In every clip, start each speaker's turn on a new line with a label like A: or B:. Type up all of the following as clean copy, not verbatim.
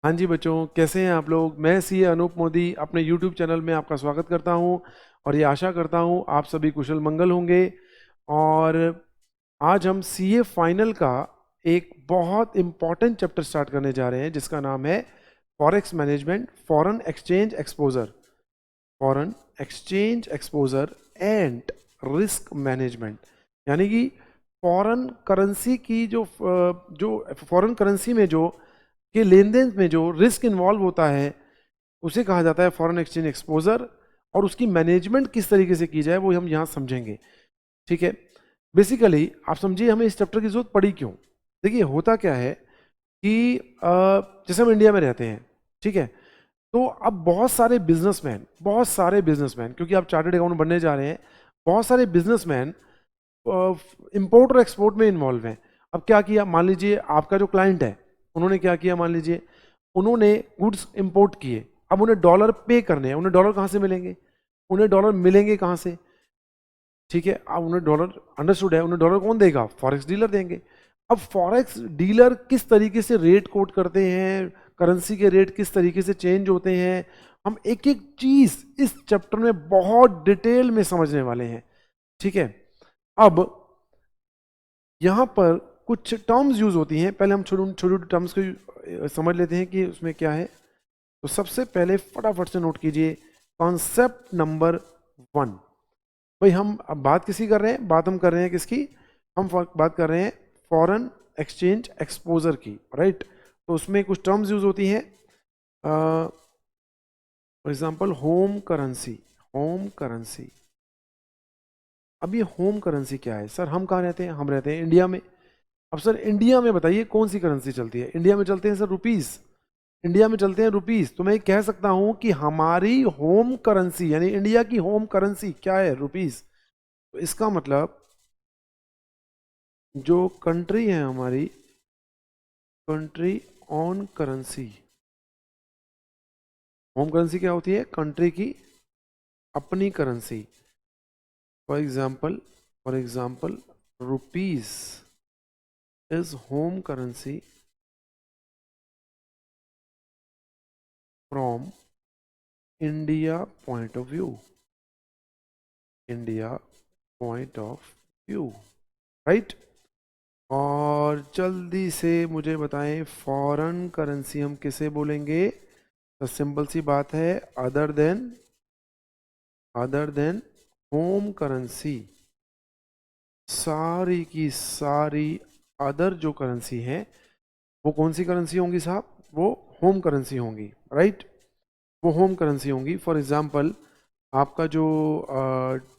A: हाँ जी बच्चों, कैसे हैं आप लोग। मैं सीए अनूप मोदी अपने YouTube चैनल में आपका स्वागत करता हूं और ये आशा करता हूं आप सभी कुशल मंगल होंगे। और आज हम सीए फाइनल का एक बहुत इम्पॉर्टेंट चैप्टर स्टार्ट करने जा रहे हैं जिसका नाम है forex management, foreign exchange exposure, foreign exchange exposure and risk management. यानी कि फॉरेन करेंसी की जो फॉरेन करेंसी में जो के लेन देन में जो रिस्क इन्वॉल्व होता है उसे कहा जाता है फॉरेन एक्सचेंज एक्सपोजर। और उसकी मैनेजमेंट किस तरीके से की जाए वो हम यहाँ समझेंगे। ठीक है, बेसिकली आप समझिए हमें इस चैप्टर की जरूरत पड़ी क्यों। देखिए होता क्या है कि जैसे हम इंडिया में रहते हैं, ठीक है, तो अब बहुत सारे बिजनेसमैन क्योंकि आप चार्टर्ड अकाउंट बनने जा रहे हैं, बहुत सारे बिजनेसमैन इंपोर्ट और एक्सपोर्ट में इन्वॉल्व हैं। अब क्या किया, मान लीजिए आपका जो क्लाइंट है उन्होंने क्या किया, मान लीजिए उन्होंने गुड्स इंपोर्ट किए। अब उन्हें डॉलर पे करने हैं, उन्हें डॉलर कहाँ से मिलेंगे, उन्हें डॉलर मिलेंगे कहाँ से। ठीक है, अब उन्हें डॉलर, अंडरस्टूड है, उन्हें डॉलर कौन देगा, फॉरेक्स डीलर देंगे। अब फॉरेक्स डीलर किस तरीके से रेट कोट करते हैं, करेंसी के रेट किस तरीके से चेंज होते हैं, हम एक एक चीज इस चैप्टर में बहुत डिटेल में समझने वाले हैं। ठीक है, अब यहाँ पर कुछ टर्म्स यूज होती हैं, पहले हम छोटे छोटे टर्म्स को समझ लेते हैं कि उसमें क्या है। तो सबसे पहले फटाफट से नोट कीजिए कॉन्सेप्ट नंबर 1। भाई हम अब बात किसी कर रहे हैं, बात हम कर रहे हैं किसकी, बात कर रहे हैं फॉरेन एक्सचेंज एक्सपोजर की, राइट। तो उसमें कुछ टर्म्स यूज होती हैं, for example home currency. Home currency, अब ये होम करेंसी क्या है सर, हम कहाँ रहते हैं, हम रहते हैं इंडिया में। अब सर इंडिया में बताइए कौन सी करेंसी चलती है, इंडिया में चलते हैं सर रुपीस, इंडिया में चलते हैं रुपीस। तो मैं कह सकता हूं कि हमारी होम करेंसी यानी इंडिया की होम करेंसी क्या है, रुपीस। तो इसका मतलब जो कंट्री है हमारी, country on currency, home currency क्या होती है, कंट्री की अपनी currency. For example rupees is home currency from India point of view, India point of view, right. और जल्दी से मुझे बताएं फॉरेन करेंसी हम किसे बोलेंगे। तो सिंपल सी बात है, अदर देन होम करेंसी। सारी की सारी अदर जो करेंसी है वो कौन सी करेंसी होंगी साहब, वो होम करेंसी होंगी, राइट। वो होम करेंसी होंगी। फॉर एग्जांपल आपका जो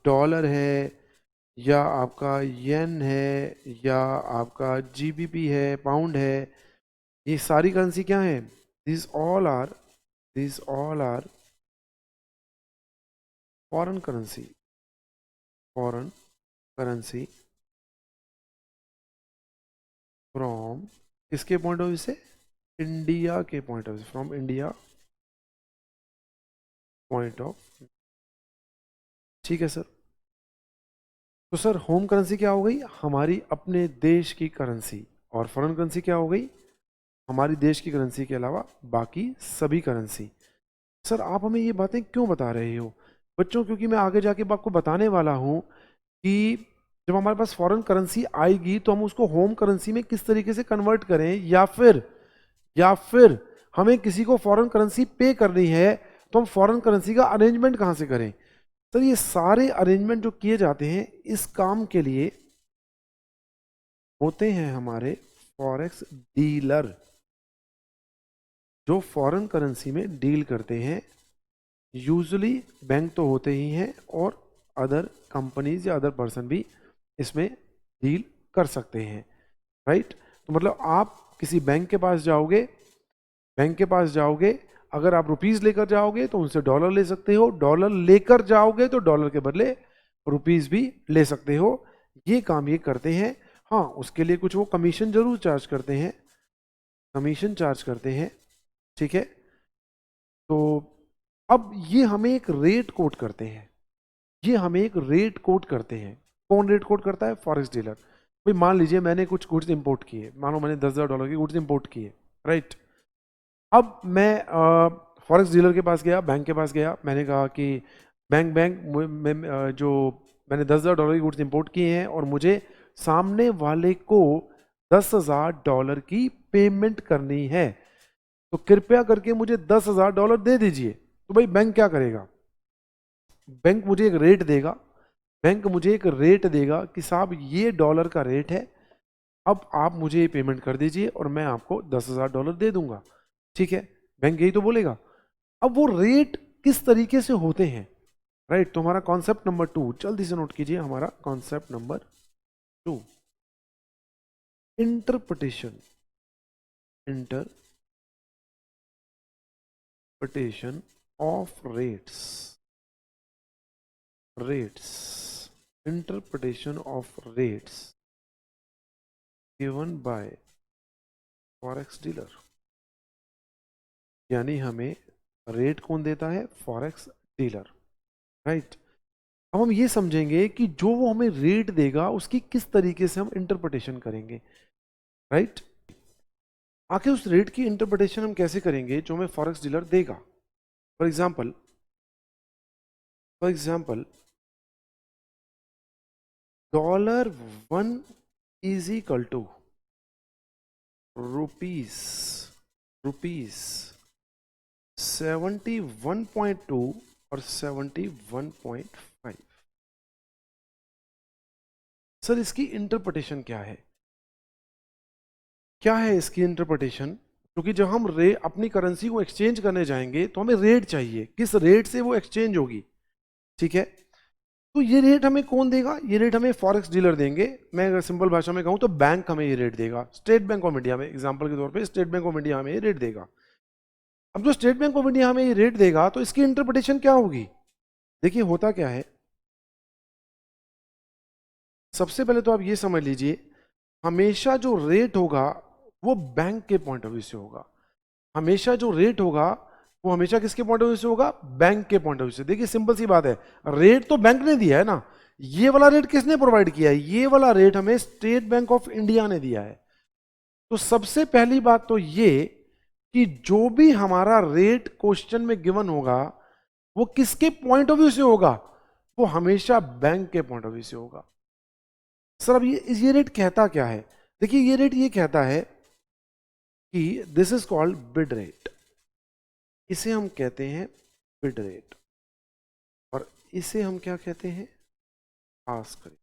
A: डॉलर है, या आपका येन है, या आपका जीबीपी है, पाउंड है, ये सारी करेंसी क्या है, this all are foreign currency, foreign currency from किसके पॉइंट ऑफ व्यू से, इंडिया के point of view, from India point of. ठीक है सर। तो सर होम करेंसी क्या हो गई, हमारी अपने देश की करेंसी, और फॉरेन करेंसी क्या हो गई, हमारी देश की करेंसी के अलावा बाकी सभी करेंसी। सर आप हमें ये बातें क्यों बता रहे हो बच्चों, क्योंकि मैं आगे जाके आपको बताने वाला हूं कि जब हमारे पास फॉरेन करेंसी आएगी तो हम उसको होम करेंसी में किस तरीके से कन्वर्ट करें, या फिर हमें किसी को फॉरेन करेंसी पे करनी है तो हम फॉरेन करेंसी का अरेंजमेंट कहाँ से करें। सर ये सारे अरेंजमेंट जो किए जाते हैं इस काम के लिए होते हैं हमारे फॉरेक्स डीलर, जो फॉरेन करेंसी में डील करते हैं। यूजुअली बैंक तो होते ही हैं और अदर कंपनीज या अदर पर्सन भी इसमें डील कर सकते हैं, राइट। तो मतलब आप किसी बैंक के पास जाओगे, अगर आप रुपीस लेकर जाओगे तो उनसे डॉलर ले सकते हो, डॉलर लेकर जाओगे तो डॉलर के बदले रुपीस भी ले सकते हो। ये काम ये करते हैं। हाँ, उसके लिए कुछ वो कमीशन जरूर चार्ज करते हैं, ठीक है। तो अब ये हमें एक रेट कोट करते हैं, कौन रेट कोट करता है, फॉरेक्स डीलर। भाई मान लीजिए मैंने कुछ गुड्स इंपोर्ट किए, मानो मैंने $10,000 के गुड्स इंपोर्ट किए, राइट। अब मैं फॉरेक्स डीलर के पास गया, बैंक के पास गया, मैंने कहा कि बैंक जो मैंने $10,000 की गुड्स इंपोर्ट किए हैं और मुझे सामने वाले को $10,000 की पेमेंट करनी है, तो कृपया करके मुझे $10,000 दे दीजिए। तो भाई बैंक क्या करेगा? बैंक मुझे एक रेट देगा, बैंक मुझे एक रेट देगा कि साहब ये डॉलर का रेट है, अब आप मुझे ये पेमेंट कर दीजिए और मैं आपको $10,000 दे दूंगा। ठीक है, बैंक यही तो बोलेगा। अब वो रेट किस तरीके से होते हैं, राइट? तो हमारा कॉन्सेप्ट नंबर 2 जल्दी से नोट कीजिए, हमारा concept number 2, interpretation. Interpretation of rates interpretation of rates given by forex dealer. यानी हमें रेट कौन देता है? Forex dealer, right? अब हम ये समझेंगे कि जो वो हमें रेट देगा उसकी किस तरीके से हम इंटरप्रिटेशन करेंगे, राइट? आखिर उस रेट की इंटरप्रिटेशन हम कैसे करेंगे जो हमें फॉरेक्स डीलर देगा? For example $1 is equal to rupees 71.2 और 71.5। सर इसकी इंटरप्रिटेशन क्या है? क्या है इसकी इंटरप्रिटेशन? क्योंकि जब हम अपनी करेंसी को एक्सचेंज करने जाएंगे तो हमें रेट चाहिए, किस रेट से वो एक्सचेंज होगी, ठीक है? तो ये रेट हमें कौन देगा? ये रेट हमें फॉरेक्स डीलर देंगे। मैं अगर सिंपल भाषा में कहूं तो बैंक हमें ये रेट देगा, स्टेट बैंक ऑफ इंडिया में, एग्जांपल के तौर पे स्टेट बैंक ऑफ इंडिया हमें ये रेट देगा। अब जो स्टेट बैंक ऑफ इंडिया हमें ये रेट देगा तो इसकी इंटरप्रिटेशन क्या होगी? देखिए होता क्या है, सबसे पहले तो आप ये समझ लीजिए, हमेशा जो रेट होगा वो बैंक के पॉइंट ऑफ व्यू से होगा। हमेशा जो रेट होगा वो हमेशा किसके पॉइंट ऑफ व्यू से होगा? बैंक के पॉइंट ऑफ व्यू से। देखिए सिंपल सी बात है, रेट तो बैंक ने दिया है ना, ये वाला रेट किसने प्रोवाइड किया है? ये वाला रेट हमें स्टेट बैंक ऑफ इंडिया ने दिया है। तो सबसे पहली बात तो ये कि जो भी हमारा रेट क्वेश्चन में गिवन होगा वो किसके पॉइंट ऑफ व्यू से होगा? वो हमेशा बैंक के पॉइंट ऑफ व्यू से होगा। सर अब ये रेट कहता क्या है? देखिए ये रेट ये कहता है कि this is called bid rate, इसे हम कहते हैं बिड रेट, और इसे हम क्या कहते हैं? Ask rate.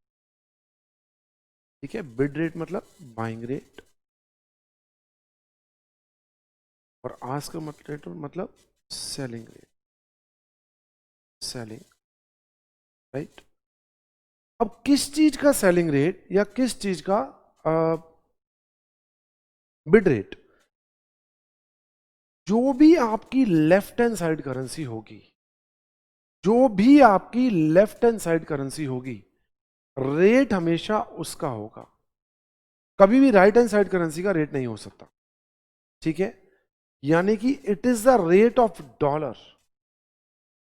A: ठीक है, बिड रेट मतलब बाइंग रेट और आस्क रेट मतलब सेलिंग रेट, सेलिंग, राइट? अब किस चीज का सेलिंग रेट या किस चीज का बिड रेट? जो भी आपकी लेफ्ट हैंड साइड करेंसी होगी, जो भी आपकी लेफ्ट हैंड साइड करेंसी होगी, रेट हमेशा उसका होगा। कभी भी राइट हैंड साइड करेंसी का रेट नहीं हो सकता, ठीक है? यानी कि it is the rate of dollar,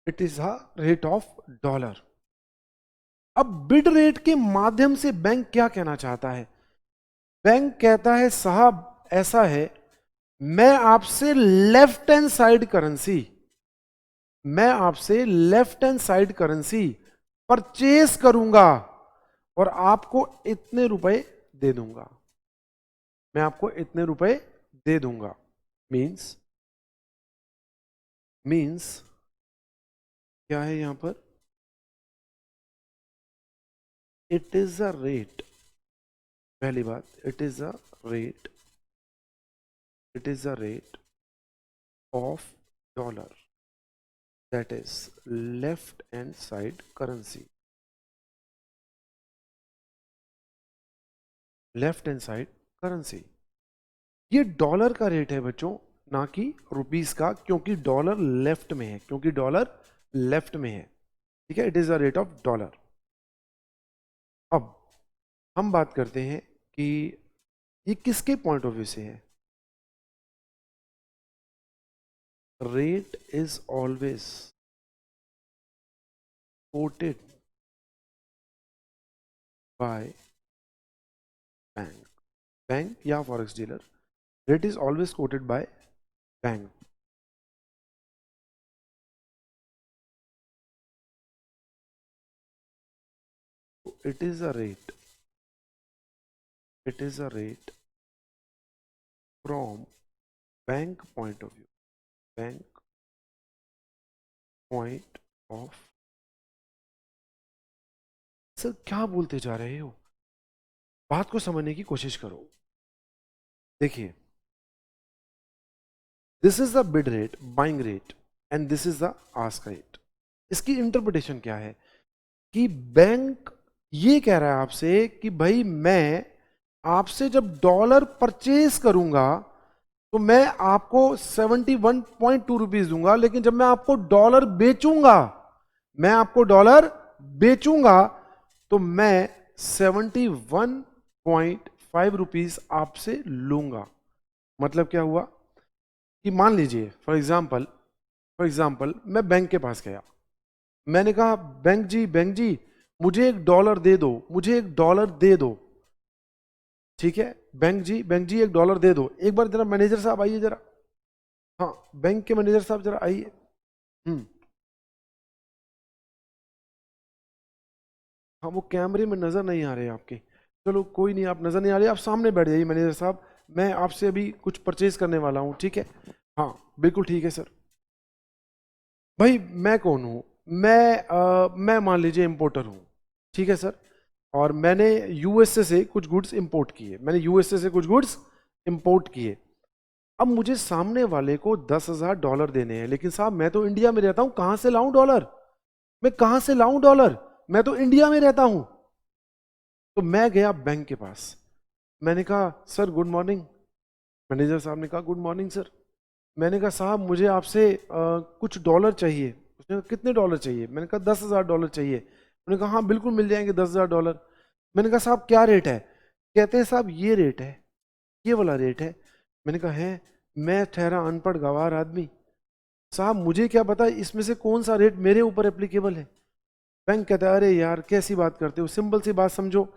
A: it is the rate of dollar. अब बिड रेट के माध्यम से बैंक क्या कहना चाहता है? बैंक कहता है साहब ऐसा है, मैं आपसे लेफ्ट हैंड साइड करेंसी, मैं आपसे left hand side currency purchase करूंगा और आपको इतने रुपए दे दूंगा, मैं आपको इतने रुपए दे दूंगा। मींस क्या है यहां पर? इट इज अ रेट, पहली बात, it is a rate, it is a rate of dollar, that is left hand side currency, left hand side currency. ये डॉलर का रेट है बच्चों, ना कि रुपीस का, क्योंकि डॉलर लेफ्ट में है, क्योंकि डॉलर लेफ्ट में है, ठीक है? It is the rate of dollar. अब हम बात करते हैं कि ये किसके पॉइंट ऑफ व्यू से है? Rate is always quoted by bank, bank या forex dealer, rate is always quoted by bank, it is a rate, it is a rate from bank point of view, bank point of, sir क्या बोलते जा रहे हो, बात को समझने की कोशिश करो। देखिए, this is the bid rate, buying rate, and this is the ask rate. इसकी इंटरप्रिटेशन क्या है कि बैंक ये कह रहा है आपसे कि भाई मैं आपसे जब डॉलर परचेज करूंगा तो मैं आपको 71.2 रुपीज दूंगा, लेकिन जब मैं आपको डॉलर बेचूंगा, मैं आपको डॉलर बेचूंगा तो मैं 71.5 रुपीज आपसे लूंगा। मतलब क्या हुआ कि मान लीजिए फॉर एग्जाम्पल मैं बैंक के पास गया, मैंने कहा बैंक जी मुझे $1 दे दो, मुझे $1 दे दो। ठीक है, बैंक जी $1 दे दो। एक बार जरा मैनेजर साहब आइए जरा, हाँ बैंक के मैनेजर साहब जरा आइए। हाँ वो कैमरे में नजर नहीं आ रहे आपके, चलो कोई नहीं, आप नजर नहीं आ रहे, आप सामने बैठ जाइए मैनेजर साहब, मैं आपसे अभी कुछ परचेज करने वाला हूँ। ठीक है, हाँ बिल्कुल ठीक है सर। भाई मैं कौन हूँ, मैं मान लीजिए इंपोर्टर हूँ। ठीक है सर, और मैंने यूएसए से कुछ गुड्स इंपोर्ट किए, मैंने यूएसए से कुछ गुड्स इंपोर्ट किए। अब मुझे सामने वाले को $10,000 देने हैं, लेकिन साहब मैं तो इंडिया में रहता हूं, कहां से लाऊं डॉलर, मैं कहां से लाऊं डॉलर, मैं तो इंडिया में रहता हूं। तो मैं गया बैंक के पास, मैंने कहा सर गुड मॉर्निंग। मैनेजर साहब ने कहा गुड मॉर्निंग सर। मैंने कहा साहब मुझे आपसे कुछ डॉलर चाहिए। उसने कहा कितने डॉलर चाहिए, मैंने कहा $10,000 चाहिए। उन्होंने कहा हाँ बिल्कुल मिल जाएंगे $10,000। मैंने कहा साहब क्या रेट है, कहते हैं साहब ये रेट है, ये वाला रेट है। मैंने कहा है, मैं ठहरा अनपढ़ गवार आदमी, साहब मुझे क्या पता इसमें से कौन सा रेट मेरे ऊपर एप्लीकेबल है। बैंक कहता है अरे यार कैसी बात करते हो, सिंपल सी बात समझो,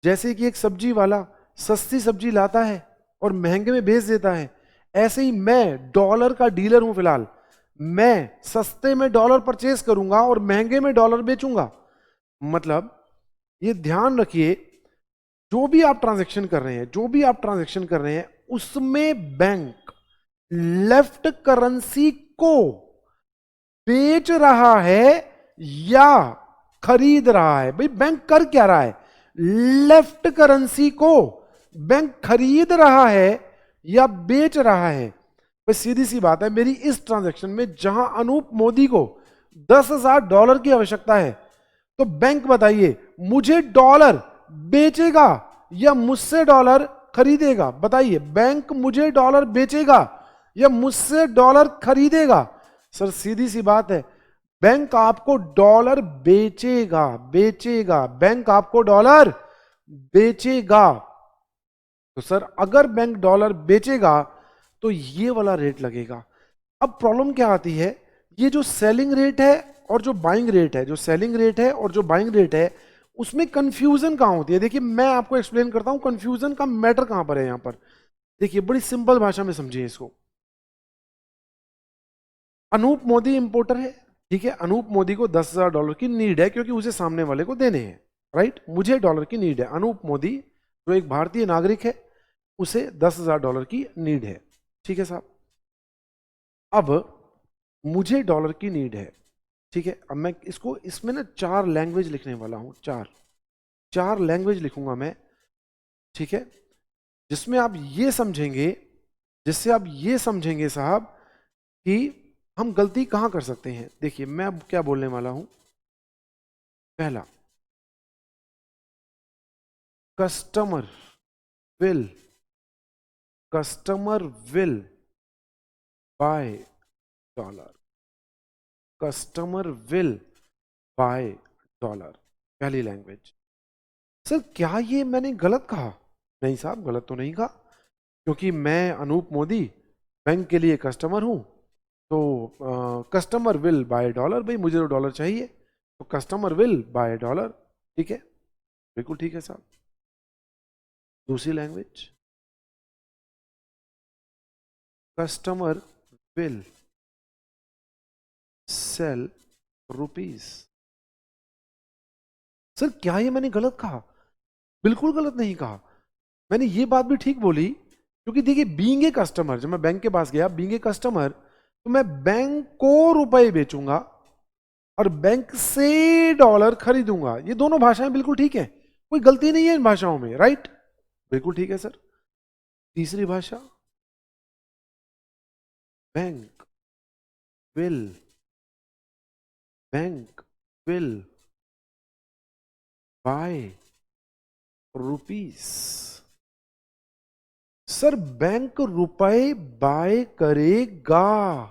A: जैसे कि एक सब्जी वाला सस्ती सब्जी लाता है और महंगे में बेच देता है, ऐसे ही मैं डॉलर का डीलर हूं फिलहाल, मैं सस्ते में डॉलर परचेज करूंगा और महंगे में डॉलर बेचूंगा। मतलब ये ध्यान रखिए, जो भी आप ट्रांजैक्शन कर रहे हैं, जो भी आप ट्रांजैक्शन कर रहे हैं, उसमें बैंक लेफ्ट करेंसी को बेच रहा है या खरीद रहा है। भाई बैंक कर क्या रहा है, लेफ्ट करेंसी को बैंक खरीद रहा है या बेच रहा है। भाई सीधी सी बात है, मेरी इस ट्रांजैक्शन में जहां अनूप मोदी को $10,000 की आवश्यकता है, तो बैंक बताइए मुझे डॉलर बेचेगा या मुझसे डॉलर खरीदेगा, बताइए बैंक मुझे डॉलर बेचेगा या मुझसे डॉलर खरीदेगा। सर सीधी सी बात है, बैंक आपको डॉलर बेचेगा, बेचेगा, बैंक आपको डॉलर बेचेगा। तो सर अगर बैंक डॉलर बेचेगा तो ये वाला रेट लगेगा। अब प्रॉब्लम क्या आती है, ये जो सेलिंग रेट है और जो बाइंग रेट है, जो सेलिंग रेट है और जो बाइंग रेट है, उसमें कंफ्यूजन कहां होती है। देखिए मैं आपको एक्सप्लेन करता हूं कंफ्यूजन का मैटर कहां पर है। यहां पर देखिए बड़ी सिंपल भाषा में समझिए इसको। अनूप मोदी इंपोर्टर है, ठीक है, अनूप मोदी को $10,000 की नीड है क्योंकि उसे सामने वाले को देने हैं, राइट, मुझे डॉलर की नीड है। अनूप मोदी जो एक भारतीय नागरिक है, उसे $10,000 की नीड है। ठीक है साहब, अब मुझे डॉलर की नीड है, ठीक है। अब मैं इसको इसमें ना 4 लैंग्वेज लिखने वाला हूं, चार लैंग्वेज लिखूंगा मैं, ठीक है, जिसमें आप ये समझेंगे, जिससे आप ये समझेंगे साहब कि हम गलती कहां कर सकते हैं। देखिए मैं अब क्या बोलने वाला हूं। पहला, customer will customer will buy dollar, customer will buy dollar, पहली लैंग्वेज। सर क्या ये मैंने गलत कहा, नहीं साहब गलत तो नहीं कहा, क्योंकि मैं अनूप मोदी बैंक के लिए कस्टमर हूं, तो कस्टमर विल बाय डॉलर, भाई मुझे तो डॉलर चाहिए, तो कस्टमर विल बाय डॉलर, ठीक है, बिल्कुल ठीक है साहब। दूसरी language, customer will sell rupees। Sir क्या ये मैंने गलत कहा? बिल्कुल गलत नहीं कहा, मैंने ये बात भी ठीक बोली, क्योंकि देखिए बीइंग ए कस्टमर, जब मैं बैंक के पास गया बीइंग ए कस्टमर, तो मैं बैंक को रुपए बेचूंगा और बैंक से डॉलर खरीदूंगा। ये दोनों भाषाएं बिल्कुल ठीक है, कोई गलती नहीं है इन भाषाओं में, राइट? बिल्कुल ठीक है सर। तीसरी भाषा, bank will bye rupees. Sir bank रुपए बाय करेगा,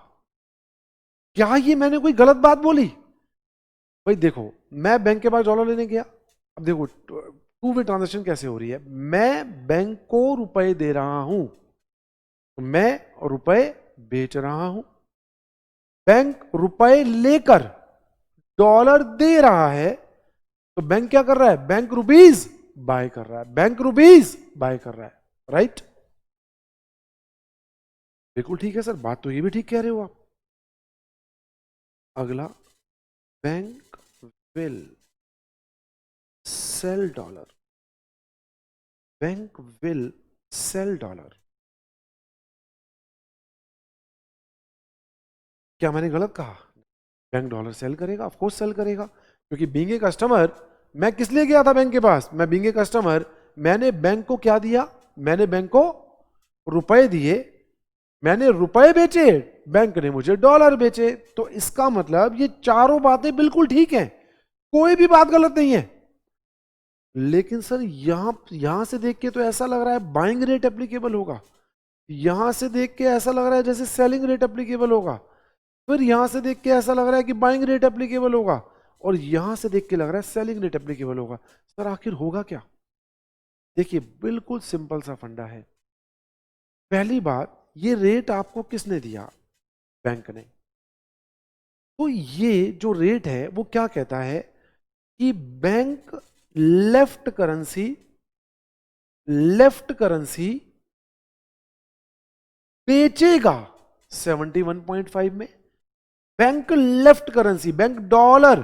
A: क्या ये मैंने कोई गलत बात बोली? भाई देखो, मैं बैंक के पास डॉलर लेने गया, अब देखो टू वे ट्रांजैक्शन कैसे हो रही है। मैं बैंक को रुपए दे रहा हूं, तो मैं रुपए बेच रहा हूं, बैंक रुपए लेकर डॉलर दे रहा है, तो बैंक क्या कर रहा है? बैंक रुपीस बाय कर रहा है, बैंक रुपीस बाय कर रहा है, राइट? बिल्कुल ठीक है सर, बात तो ये भी ठीक कह रहे हो आप। अगला, bank will sell dollar, bank will sell dollar. क्या मैंने गलत कहा? बैंक डॉलर सेल करेगा, ऑफ कोर्स सेल करेगा, क्योंकि बीइंग ए कस्टमर, मैं किस लिए गया था बैंक के पास? मैं बीइंग ए कस्टमर, मैंने बैंक को क्या दिया? मैंने बैंक को रुपए दिए, मैंने रुपए बेचे, बैंक ने मुझे डॉलर बेचे। तो इसका मतलब ये चारों बातें बिल्कुल ठीक हैं, कोई भी बात गलत नहीं है। लेकिन सर यहां से देख के तो ऐसा लग रहा है बाइंग रेट एप्लीकेबल होगा, यहां से देख के ऐसा लग रहा है जैसे सेलिंग रेट एप्लीकेबल होगा, फिर यहां से देख के ऐसा लग रहा है कि बाइंग रेट एप्लीकेबल होगा, और यहां से देख के लग रहा है सेलिंग रेट एप्लीकेबल होगा। सर आखिर होगा क्या? देखिए बिल्कुल सिंपल सा फंडा है। पहली बात, ये रेट आपको किसने दिया? बैंक ने। तो ये जो रेट है वो क्या कहता है कि बैंक लेफ्ट करेंसी बेचेगा 71.5 में, bank left currency, bank dollar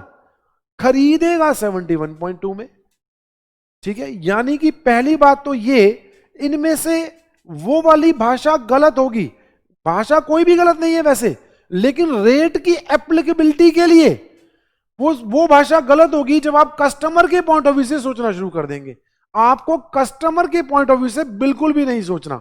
A: खरीदेगा 71.2 में। ठीक है, यानी कि पहली बात तो ये, इनमें से वो वाली भाषा गलत होगी। भाषा कोई भी गलत नहीं है वैसे, लेकिन रेट की एप्लीकेबिलिटी के लिए वो भाषा गलत होगी जब आप कस्टमर के पॉइंट ऑफ व्यू से सोचना शुरू कर देंगे। आपको कस्टमर के पॉइंट ऑफ व्यू से बिल्कुल भी नहीं सोचना,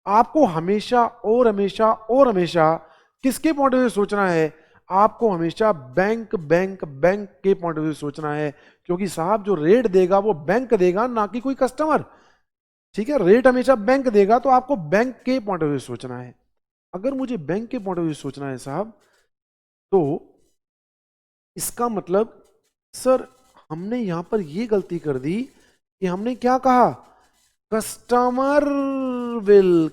A: आपको हमेशा और हमेशा और हमेशा किसके पॉइंट ऑफ व्यू से सोचना है? आपको हमेशा बैंक के पॉइंट ऑफ व्यू से सोचना है, क्योंकि साहब जो रेट देगा वो बैंक देगा, ना कि कोई कस्टमर। ठीक है, रेट हमेशा बैंक देगा, तो आपको बैंक के पॉइंट ऑफ व्यू से सोचना है। अगर मुझे बैंक के पॉइंट ऑफ व्यू से सोचना है साहब, तो इसका मतलब सर हमने यहां पर यह गलती कर दी कि हमने क्या कहा? Customer will.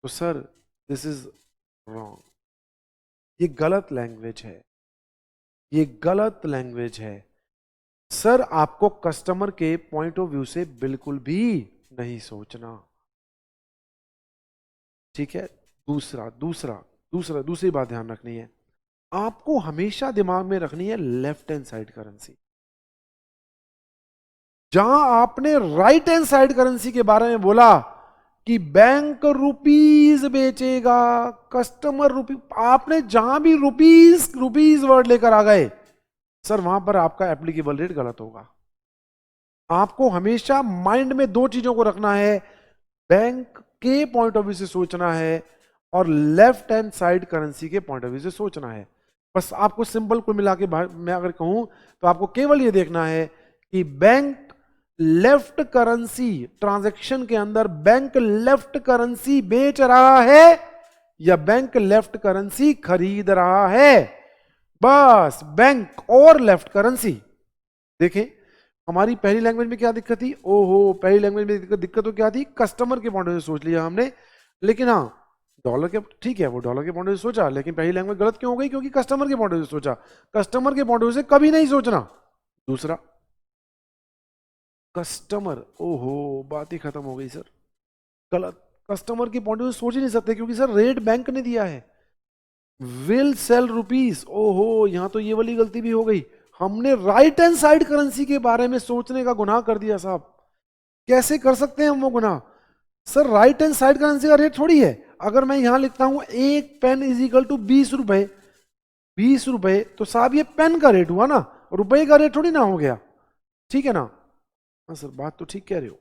A: तो सर दिस इज रॉन्ग, ये गलत लैंग्वेज है, ये गलत लैंग्वेज है। सर आपको कस्टमर के पॉइंट ऑफ व्यू से बिल्कुल भी नहीं सोचना। ठीक है, दूसरी बात ध्यान रखनी है, आपको हमेशा दिमाग में रखनी है लेफ्ट हैंड साइड करेंसी। जहां आपने राइट हैंड साइड करेंसी के बारे में बोला कि बैंक रुपीस बेचेगा, कस्टमर रुपीस, आपने जहां भी रुपीस वर्ड लेकर आ गए, सर वहां पर आपका एप्लीकेबल रेट गलत होगा। आपको हमेशा माइंड में दो चीजों को रखना है, बैंक के पॉइंट ऑफ व्यू से सोचना है और लेफ्ट हैंड साइड करेंसी के पॉइंट ऑफ व्यू से सोचना है। बस आपको सिंपल कुल मिला के मैं अगर कहूं तो आपको केवल ये देखना है कि बैंक लेफ्ट करेंसी ट्रांजैक्शन के अंदर बैंक लेफ्ट करेंसी बेच रहा है या बैंक लेफ्ट करेंसी खरीद रहा है। बस बैंक और लेफ्ट करेंसी। देखें हमारी पहली लैंग्वेज में क्या दिक्कत थी? ओहो, पहली लैंग्वेज में दिक्कत तो क्या थी? कस्टमर के पॉइंट ऑफ व्यू से सोच लिया हमने, लेकिन हाँ डॉलर के, ठीक है वो डॉलर के पॉइंट ऑफ व्यू से सोचा, लेकिन पहली लैंग्वेज गलत क्यों हो गई? क्योंकि कस्टमर के पॉइंट ऑफ व्यू से सोचा। कस्टमर के पॉइंट ऑफ व्यू से कभी नहीं सोचना। दूसरा, कस्टमर, ओहो बात ही खत्म हो गई सर, गलत। कस्टमर की पॉइंट ऑफ व्यू सोच ही नहीं सकते, क्योंकि सर रेट बैंक ने दिया है। विल सेल रुपीस, ओहो यहां तो ये वाली गलती भी हो गई, हमने राइट हैंड साइड करेंसी के बारे में सोचने का गुनाह कर दिया साहब। कैसे कर सकते हैं हम वो गुनाह? Sir right hand side currency का रेट थोड़ी है। अगर मैं यहां लिखता हूं एक पेन इज इक्वल टू 20 रुपए, 20 रुपए, तो साहब ये पेन का रेट हुआ ना, रुपए का रेट थोड़ी ना हो गया। ठीक है ना? हाँ सर, बात तो ठीक कह रहे हो।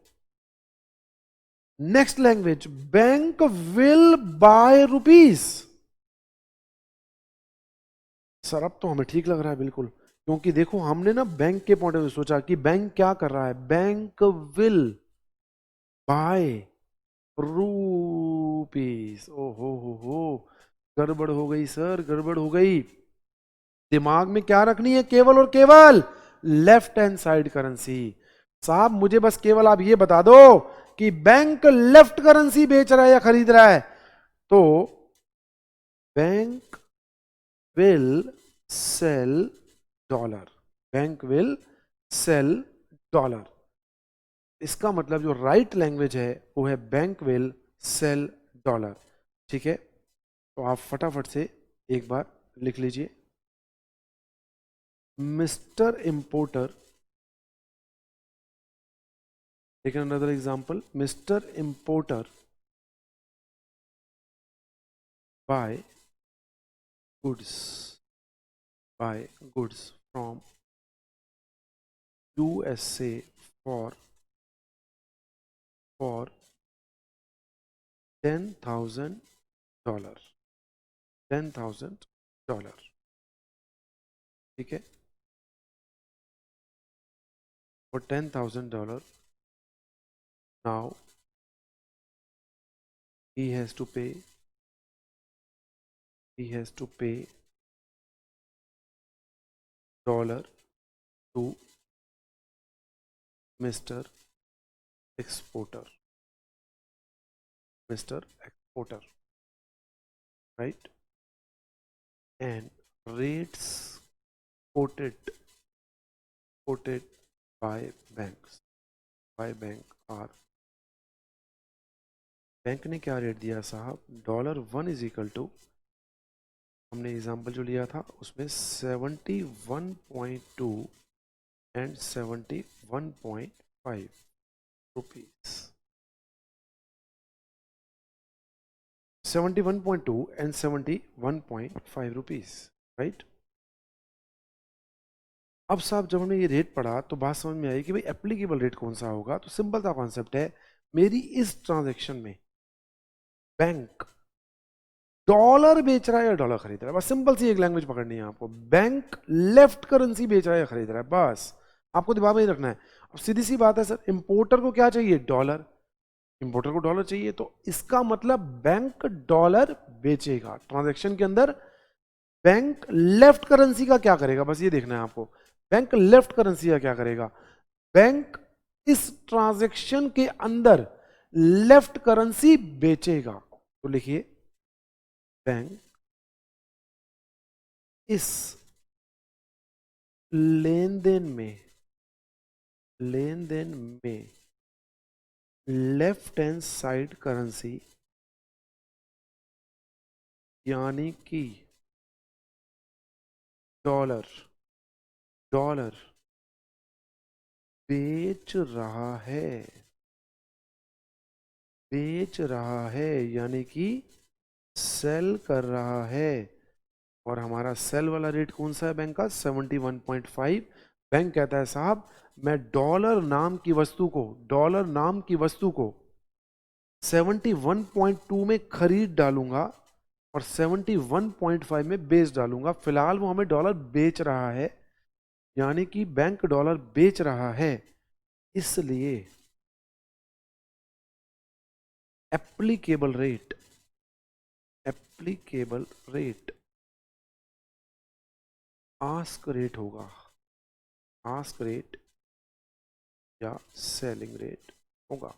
A: Next language, bank will bye rupees. Sir अब तो हमें ठीक लग रहा है बिल्कुल, क्योंकि देखो हमने ना बैंक के पॉइंट ऑफ व्यू सोचा कि बैंक क्या कर रहा है, बैंक विल बाय रूपीस। ओ हो, गड़बड़ हो गई सर, गड़बड़ हो गई। दिमाग में क्या रखनी है, केवल और केवल लेफ्ट हैंड साइड करेंसी। साहब मुझे बस केवल आप ये बता दो कि बैंक लेफ्ट करेंसी बेच रहा है या खरीद रहा है, तो bank will sell dollar, bank will sell dollar. इसका मतलब जो राइट लैंग्वेज है वो है बैंक विल सेल डॉलर। ठीक है, तो आप फटाफट से एक बार लिख लीजिए, mister importer, take another example, mister importer buy goods, buy goods from USA for $10,000, $10,000। ठीक है, for $10,000 now he has to pay dollar to Mr. Exporter, right? And rates quoted by banks, are, bank ने क्या rate दिया साहब, $1 is equal to, हमने example जो लिया था उसमें 71.2 and 71.5 rupees, 71.2 and 71.5 rupees, right. अब साहब जब हमने ये रेट पढ़ा तो बात समझ में आई कि भाई एप्लीकेबल रेट कौन सा होगा, तो सिंपल सा कॉन्सेप्ट है, मेरी इस ट्रांजैक्शन में बैंक डॉलर बेच रहा है या डॉलर खरीद रहा है, बस सिंपल सी एक लैंग्वेज पकड़नी है आपको, बैंक लेफ्ट करेंसी बेच रहा है या खरीद रहा है, बस आपको दिमाग में ही रखना है। अब सीधी सी बात है सर, इंपोर्टर को क्या चाहिए, डॉलर, इंपोर्टर को डॉलर चाहिए, तो इसका मतलब बैंक डॉलर बेचेगा ट्रांजैक्शन के अंदर। बैंक लेफ्ट करेंसी का क्या करेगा, बस ये देखना है आपको, बैंक लेफ्ट करेंसी का क्या करेगा, बैंक इस ट्रांजैक्शन के अंदर लेफ्ट करेंसी बेचेगा। तो लिखिए, बैंक इस लेन देन में लेफ्ट हैंड साइड करेंसी यानी कि डॉलर बेच रहा है यानी कि सेल कर रहा है, और हमारा सेल वाला रेट कौन सा है बैंक का, 71.5। बैंक कहता है साहब मैं डॉलर नाम की वस्तु को 71.2 में खरीद डालूंगा और 71.5 में बेच डालूंगा। फिलहाल वो हमें डॉलर बेच रहा है, यानी कि बैंक डॉलर बेच रहा है, इसलिए एप्लीकेबल रेट आस्क रेट होगा, आस्क रेट या सेलिंग रेट होगा,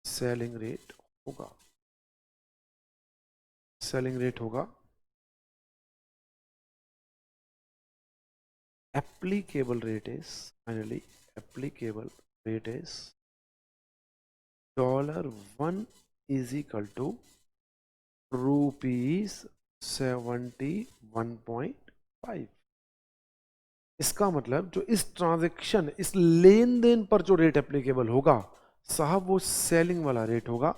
A: सेलिंग रेट होगा। applicable rate is $1 is equal to ₹71.5। इसका मतलब जो इस ट्रांजैक्शन, इस लेन देन पर जो रेट एप्लीकेबल होगा साहब, वो सेलिंग वाला रेट होगा,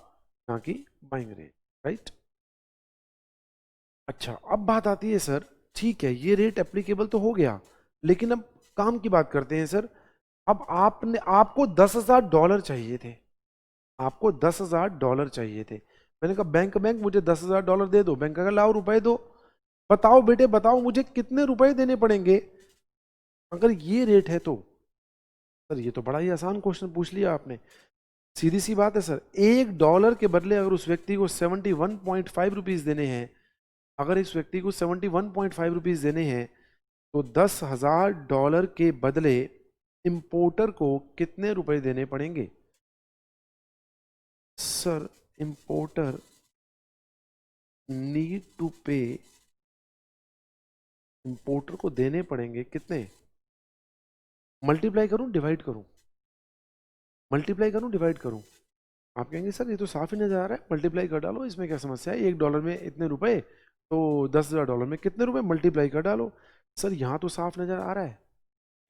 A: ना कि बाइंग रेट, राइट। अच्छा, अब बात आती है सर, ठीक है ये रेट एप्लीकेबल तो हो गया, लेकिन अब काम की बात करते हैं सर। अब आपको $10,000 चाहिए थे, आपको $10,000 चाहिए थे। मैंने कहा बैंक मुझे $10,000 दे दो। बैंक का लाओ रुपए दो, बताओ बेटे बताओ मुझे कितने रुपए देने पड़ेंगे अगर ये रेट है तो। सर ये तो बड़ा ही आसान क्वेश्चन पूछ लिया आपने, सीधी सी बात है सर। $1 के बदले अगर उस व्यक्ति को 71.5 रुपीज देने हैं, अगर इस व्यक्ति को 71.5 रुपीज देने हैं, तो $10,000 के बदले इंपोर्टर को कितने रुपए देने पड़ेंगे? सर इंपोर्टर नीड टू पे, इंपोर्टर को देने पड़ेंगे कितने? मल्टीप्लाई करूं डिवाइड करूं? मल्टीप्लाई करूं डिवाइड करूं? आप कहेंगे सर ये तो साफ ही नजर आ रहा है, मल्टीप्लाई कर डालो, इसमें क्या समस्या है, $1 में इतने रुपए, तो $10,000 में कितने रुपए, मल्टीप्लाई कर डालो। सर यहाँ तो साफ नजर आ रहा है,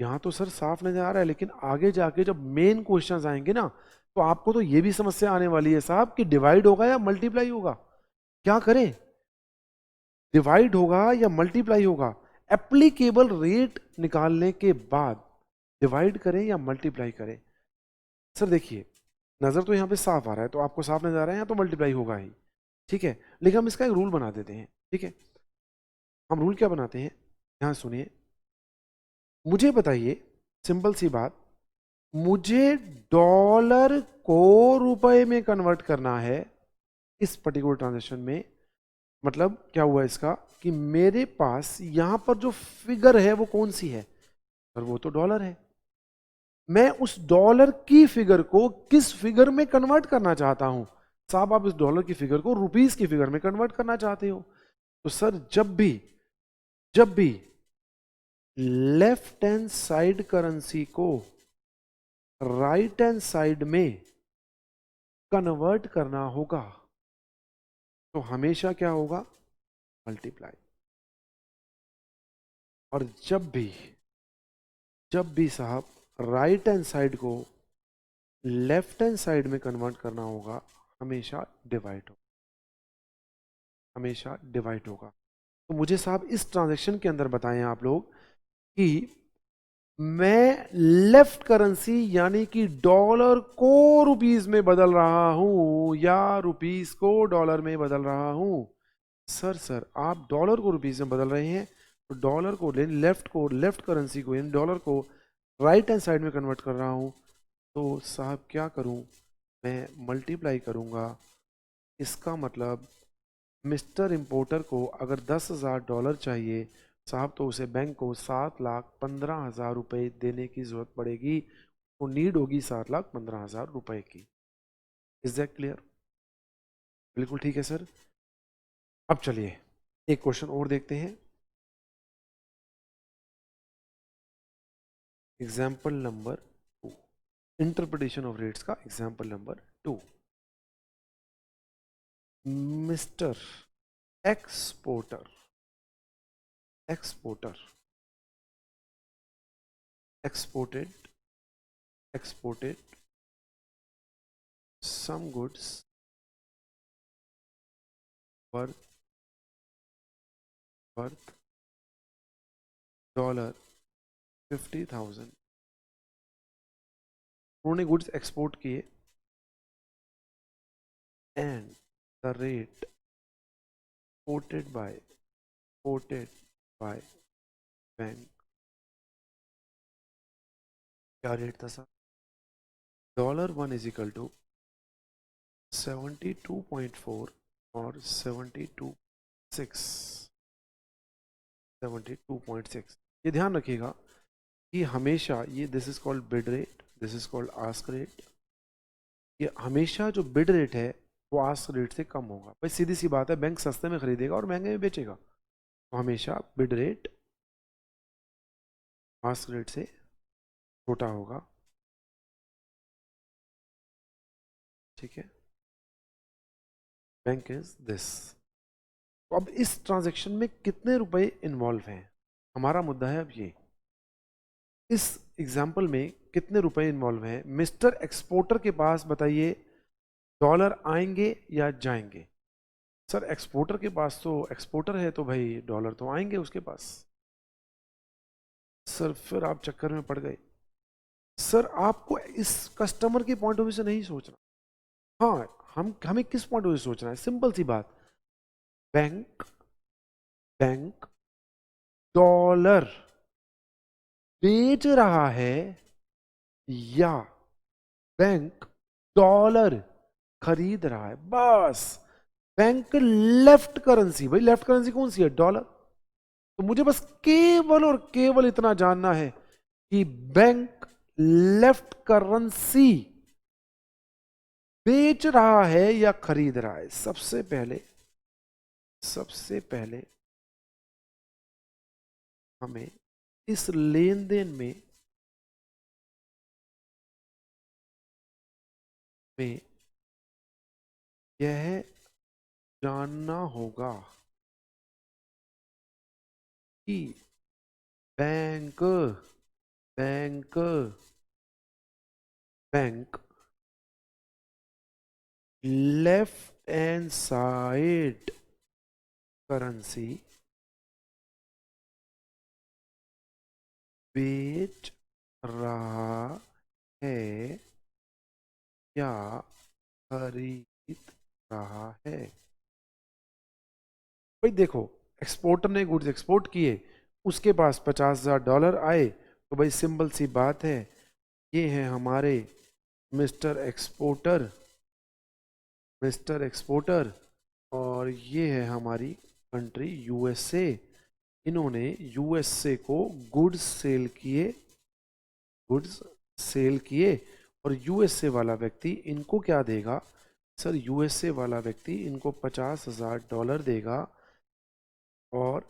A: यहाँ तो सर साफ नजर आ रहा है, लेकिन आगे जाके जब मेन क्वेश्चंस आएंगे ना, तो आपको तो ये भी समस्या आने वाली है साहब कि डिवाइड होगा या मल्टीप्लाई होगा, क्या करें, डिवाइड होगा या मल्टीप्लाई होगा। एप्लीकेबल रेट निकालने के बाद डिवाइड करें या मल्टीप्लाई करें? सर देखिए, नजर तो यहाँ पे साफ आ रहा है, तो आपको साफ नजर आ रहा है, यहाँ तो मल्टीप्लाई होगा ही, ठीक है। लेकिन हम इसका एक रूल बना देते हैं, ठीक है। हम रूल क्या बनाते हैं, यहाँ सुनिए, मुझे बताइए, सिंपल सी बात, मुझे डॉलर को रुपए में कन्वर्ट करना है इस पर्टिकुलर ट्रांजेक्शन में। मतलब क्या हुआ इसका कि मेरे पास यहां पर जो फिगर है वो कौन सी है सर? वो तो डॉलर है। मैं उस डॉलर की फिगर को किस फिगर में कन्वर्ट करना चाहता हूं? साहब आप इस डॉलर की फिगर को रुपीस की फिगर में कन्वर्ट करना चाहते हो। तो सर जब भी लेफ्ट हैंड साइड करेंसी को राइट हैंड साइड में कन्वर्ट करना होगा, तो हमेशा क्या होगा, मल्टीप्लाई। और जब भी साहब राइट हैंड साइड को लेफ्ट हैंड साइड में कन्वर्ट करना होगा, हमेशा डिवाइड होगा, हमेशा डिवाइड होगा। तो मुझे साहब इस ट्रांजैक्शन के अंदर बताएं आप लोग कि मैं लेफ्ट करेंसी यानी कि डॉलर को रुपीस में बदल रहा हूं या रुपीस को डॉलर में बदल रहा हूं। सर आप डॉलर को रुपीस में बदल रहे हैं, तो डॉलर को लेफ्ट करेंसी को यानी डॉलर को राइट हैंड साइड में कन्वर्ट कर रहा हूं। तो साहब क्या करूं, मैं मल्टीप्लाई करूंगा। इसका मतलब मिस्टर इंपोर्टर को अगर $10,000 चाहिए साहब, तो उसे बैंक को 7,15,000 रुपये देने की जरूरत पड़ेगी, तो नीड होगी 7,15,000 रुपये की। Is that clear? बिल्कुल ठीक है सर। अब चलिए एक क्वेश्चन और देखते हैं, example number 2, interpretation of rates का example number 2। Mister exporter exporter exported some goods worth $50,000। उन्होंने गुड्स एक्सपोर्ट किए and the rate quoted by bank, क्या रेट था सर? $1 इज इक्वल टू 72.4 और 72.6। ये ध्यान रखिएगा कि हमेशा ये this is called bid rate, this is called ask rate. ये हमेशा जो बिड रेट है वो आस्क रेट से कम होगा। भाई सीधी सी बात है, बैंक सस्ते में खरीदेगा और महंगे में बेचेगा, तो हमेशा बिड रेट आस्क रेट से छोटा होगा। ठीक है, बैंक इज दिस। तो अब इस ट्रांजैक्शन में कितने रुपए इन्वॉल्व हैं, हमारा मुद्दा है अब ये। इस एग्जाम्पल में कितने रुपए इन्वॉल्व हैं, मिस्टर एक्सपोर्टर के पास बताइए डॉलर आएंगे या जाएंगे। सर एक्सपोर्टर के पास तो एक्सपोर्टर है तो भाई डॉलर तो आएंगे उसके पास। सर फिर आप चक्कर में पड़ गए। सर आपको इस कस्टमर के पॉइंट ऑफ व्यू से नहीं सोचना। हाँ, हम हमें किस पॉइंट ऑफ व्यू से सोचना है, सिंपल सी बात। बैंक बैंक डॉलर बेच रहा है या बैंक डॉलर खरीद रहा है, बस। बैंक लेफ्ट करेंसी, भाई लेफ्ट करेंसी कौन सी है, डॉलर। तो मुझे बस केवल और केवल इतना जानना है कि बैंक लेफ्ट करेंसी बेच रहा है या खरीद रहा है। सबसे पहले हमें इस लेन देन में यह जानना होगा कि bank bank bank left hand side currency बेच रहा है या खरीद रहा है। भाई देखो, एक्सपोर्टर ने गुड्स एक्सपोर्ट किए, उसके पास $50,000 आए, तो भाई सिंपल सी बात है, ये हैं हमारे मिस्टर एक्सपोर्टर और ये है हमारी कंट्री यूएसए। इन्होंने यूएसए को गुड्स सेल किए और यूएसए वाला व्यक्ति इनको क्या देगा। सर यूएसए वाला व्यक्ति इनको $50,000 देगा और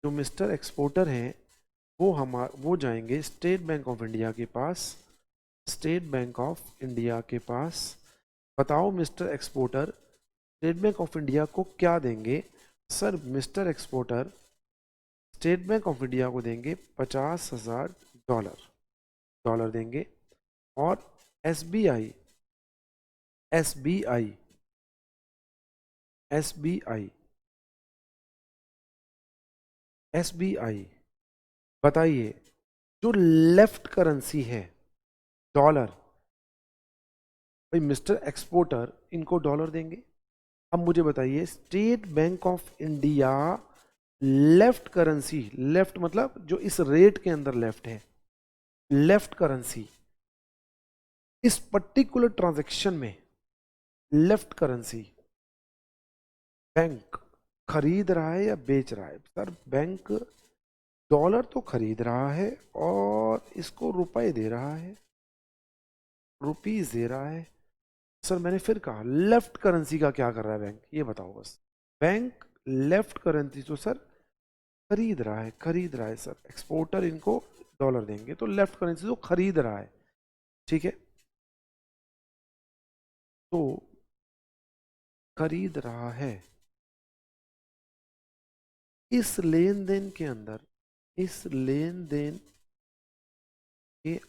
A: जो मिस्टर एक्सपोर्टर हैं वो जाएंगे स्टेट बैंक ऑफ इंडिया के पास। बताओ mister exporter state bank of India को क्या देंगे। Sir mister exporter state bank of India को देंगे $50,000 देंगे। और एसबीआई एसबीआई एसबीआई एसबीआई बताइए, जो लेफ्ट करेंसी है डॉलर, भाई मिस्टर एक्सपोर्टर इनको डॉलर देंगे। अब मुझे बताइए state bank of India left currency, left मतलब जो इस रेट के अंदर लेफ्ट है, लेफ्ट करेंसी इस पर्टिकुलर ट्रांजैक्शन में लेफ्ट करेंसी बैंक खरीद रहा है या बेच रहा है। सर बैंक डॉलर तो खरीद रहा है और इसको रुपए दे रहा है, रुपीज दे रहा है। सर मैंने फिर कहा लेफ्ट करेंसी का क्या कर रहा है बैंक, ये बताओ बस। बैंक लेफ्ट करेंसी तो सर खरीद रहा है सर। एक्सपोर्टर इनको डॉलर देंगे तो लेफ्ट करेंसी तो खरीद रहा है, ठीक है। तो खरीद रहा है, इस लेन देन के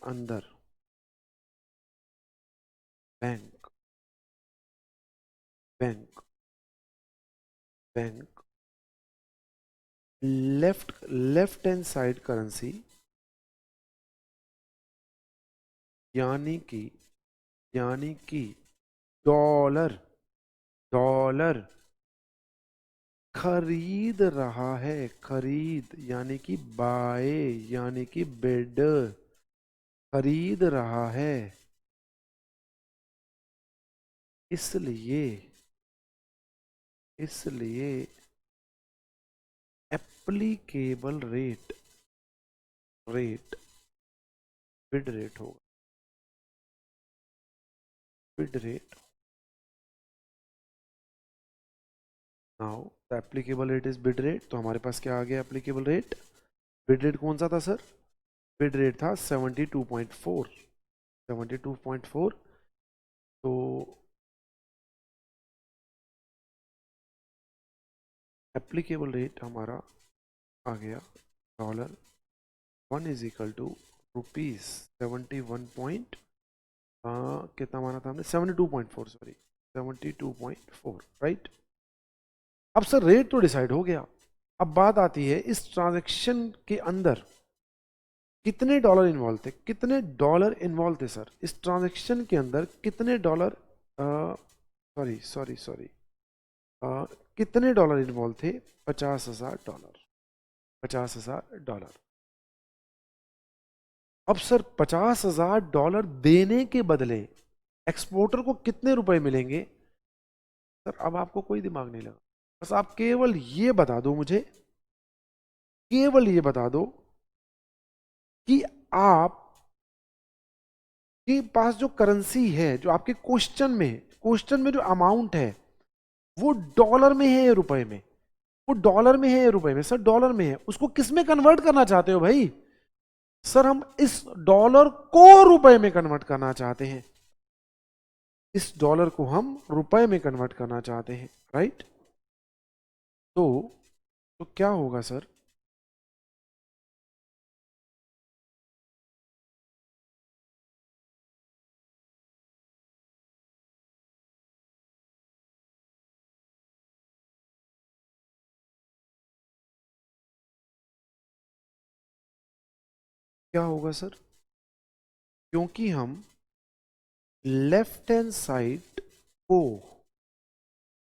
A: अंदर bank bank bank left hand side currency यानी कि डॉलर खरीद रहा है, खरीद यानी कि बाय यानी कि बिड, खरीद रहा है। इसलिए एप्लीकेबल रेट बिड रेट होगा, bid rate. Now the applicable rate is bid rate. तो हमारे पास क्या आ गया एप्लीकेबल रेट। बिड रेट कौन सा था सर, बिड रेट था 72.4। तो एप्लीकेबल रेट हमारा आ गया $1 is equal to rupees 71 point कितना माना था हमने 72.4 सॉरी 72.4 राइट। अब सर रेट तो डिसाइड हो गया, अब बात आती है इस ट्रांजैक्शन के अंदर कितने डॉलर इन्वॉल्व थे, कितने डॉलर इन्वॉल्व थे सर इस ट्रांजैक्शन के अंदर, कितने डॉलर सॉरी सॉरी सॉरी कितने डॉलर इन्वॉल्व थे, $50,000, $50,000। अब सर $50,000 देने के बदले एक्सपोर्टर को कितने रुपए मिलेंगे सर, अब आपको कोई दिमाग नहीं लगा, बस आप केवल ये बता दो मुझे, केवल ये बता दो कि आप के पास जो करेंसी है, जो आपके क्वेश्चन में जो अमाउंट है वो डॉलर में है या रुपए में, वो डॉलर में है या रुपए में, सर डॉलर में है, उसको किस में कन्वर्ट करना चाहते हो भाई, सर हम इस डॉलर को रुपए में कन्वर्ट करना चाहते हैं, इस डॉलर को हम रुपए में कन्वर्ट करना चाहते हैं राइट। तो क्या होगा सर, क्या होगा सर, क्योंकि हम लेफ्ट हैंड साइड को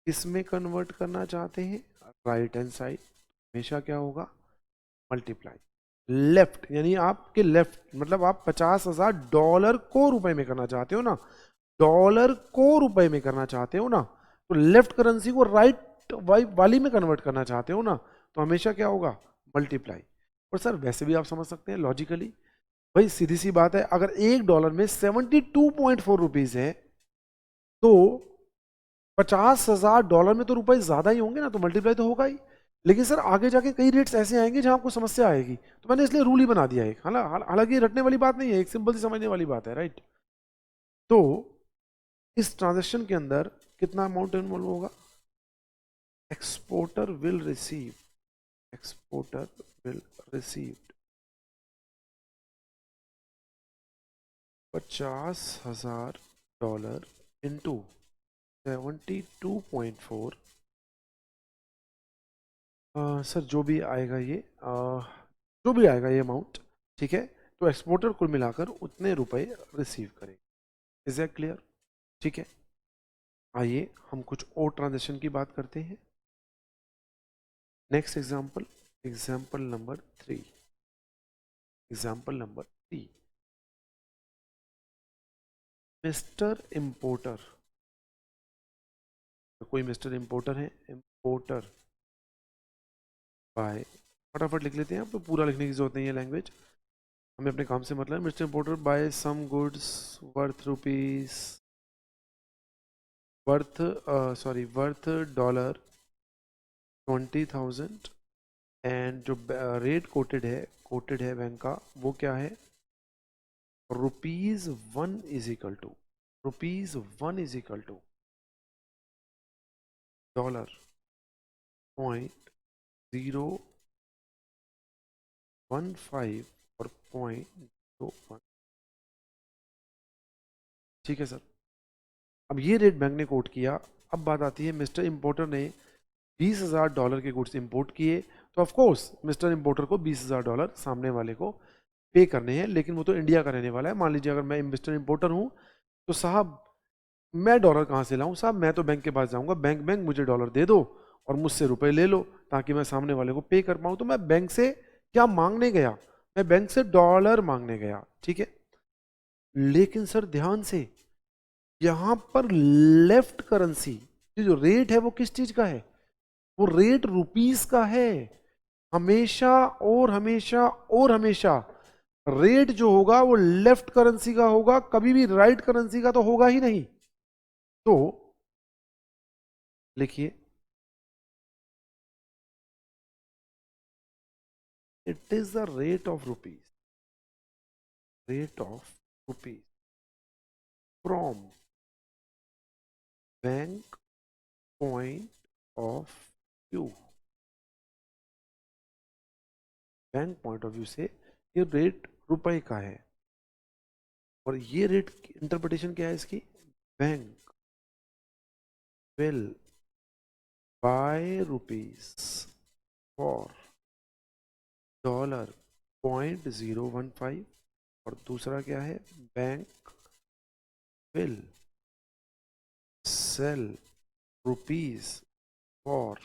A: किसमें कन्वर्ट करना चाहते हैं, राइट हैंड साइड, हमेशा क्या होगा मल्टीप्लाई लेफ्ट, यानी आपके लेफ्ट मतलब आप $50,000 को रुपए में करना चाहते हो ना, डॉलर को रुपए में करना चाहते हो ना, तो लेफ्ट करेंसी को राइट वाली में कन्वर्ट करना चाहते हो ना, तो हमेशा क्या होगा मल्टीप्लाई। और सर वैसे भी आप समझ सकते हैं लॉजिकली, भाई सीधी सी बात है, अगर $1 में 72.4 रुपीज है तो $50,000 में तो रुपए ज्यादा ही होंगे ना, तो मल्टीप्लाई तो होगा ही। लेकिन सर आगे जाके कई रेट्स ऐसे आएंगे जहां आपको समस्या आएगी, तो मैंने इसलिए रूल ही बना दिया है, हालांकि ये रटने वाली बात नहीं है, एक सिंपल सी समझने वाली बात है राइट। तो इस ट्रांजेक्शन के अंदर कितना अमाउंट इन्वॉल्व होगा, exporter will receive, exporter will receive $50,000 into 72.4, sir जो भी आएगा ये जो भी आएगा ये अमाउंट ठीक है, तो एक्सपोर्टर कुल मिलाकर उतने रुपए रिसीव करेगा। इज दैट क्लियर, ठीक है। आइए हम कुछ और ट्रांजेक्शन की बात करते हैं। Next example, example number 3, example number 3, mister importer, कोई मिस्टर इंपोर्टर है, इंपोर्टर बाय, फटाफट लिख लेते हैं, आप तो पूरा लिखने की जरूरत नहीं है लैंग्वेज, हमें अपने काम से मतलब है। Mister importer buy some goods worth rupees worth worth $20,000 and जो रेट कोटेड है बैंक का वो क्या है, ₹1 is equal to ₹1 is equal to $0.015 और 0.01, ठीक है सर। अब ये रेट बैंक ने कोट किया, अब बात आती है मिस्टर इंपोर्टर ने $20,000 के गुड्स इंपोर्ट किए, तो ऑफ कोर्स मिस्टर इंपोर्टर को $20,000 सामने वाले को पे करने हैं, लेकिन वो तो इंडिया का रहने वाला है। मान लीजिए अगर मैं मिस्टर इंपोर्टर हूँ तो साहब मैं डॉलर कहाँ से लाऊं साहब, मैं तो बैंक के पास जाऊंगा, बैंक मुझे डॉलर दे दो और मुझसे रुपए ले लो ताकि मैं सामने वाले को पे कर पाऊं। तो मैं बैंक से क्या मांगने गया, मैं बैंक से डॉलर मांगने गया, ठीक है। लेकिन सर ध्यान से, यहां पर लेफ्ट करेंसी जो रेट है वो किस चीज का है, वो रेट रुपीस का है। हमेशा और हमेशा और हमेशा रेट जो होगा वो लेफ्ट करेंसी का होगा, कभी भी राइट करेंसी का तो होगा ही नहीं। तो लिखिए, it is the rate of rupees from bank point of view, bank point of view से ये रेट रुपए का है, और ये रेट इंटरप्रिटेशन क्या है इसकी, bank will buy rupees for $0.015, और दूसरा क्या है, bank will sell rupees for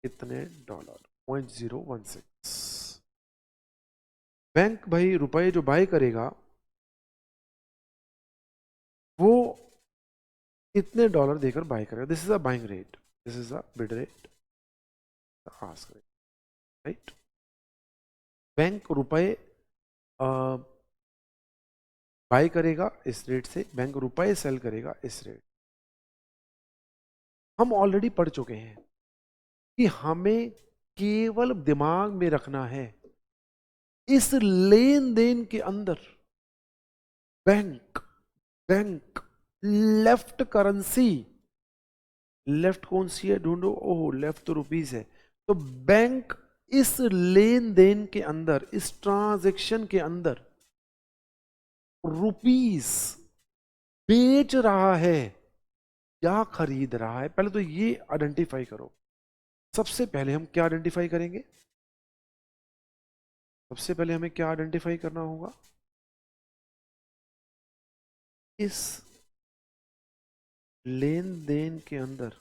A: कितने डॉलर, 0.016। बैंक भाई रुपए जो बाय करेगा वो इतने डॉलर देकर बाय करेगा। This is a buying rate, this is a bid rate, ask rate, right. Bank रुपए बाय करेगा इस रेट से, बैंक रुपए सेल करेगा इस रेट। हम ऑलरेडी पढ़ चुके हैं कि हमें केवल दिमाग में रखना है इस लेन देन के अंदर bank bank left currency, left कौन सी है ढूंढो, ओह लेफ्ट तो रुपीस है, तो बैंक इस लेन देन के अंदर, इस ट्रांजैक्शन के अंदर रुपीस बेच रहा है या खरीद रहा है। पहले तो ये आइडेंटिफाई करो। सबसे पहले हम क्या आइडेंटिफाई करेंगे, सबसे पहले हमें क्या आइडेंटिफाई करना होगा, इस लेन देन के अंदर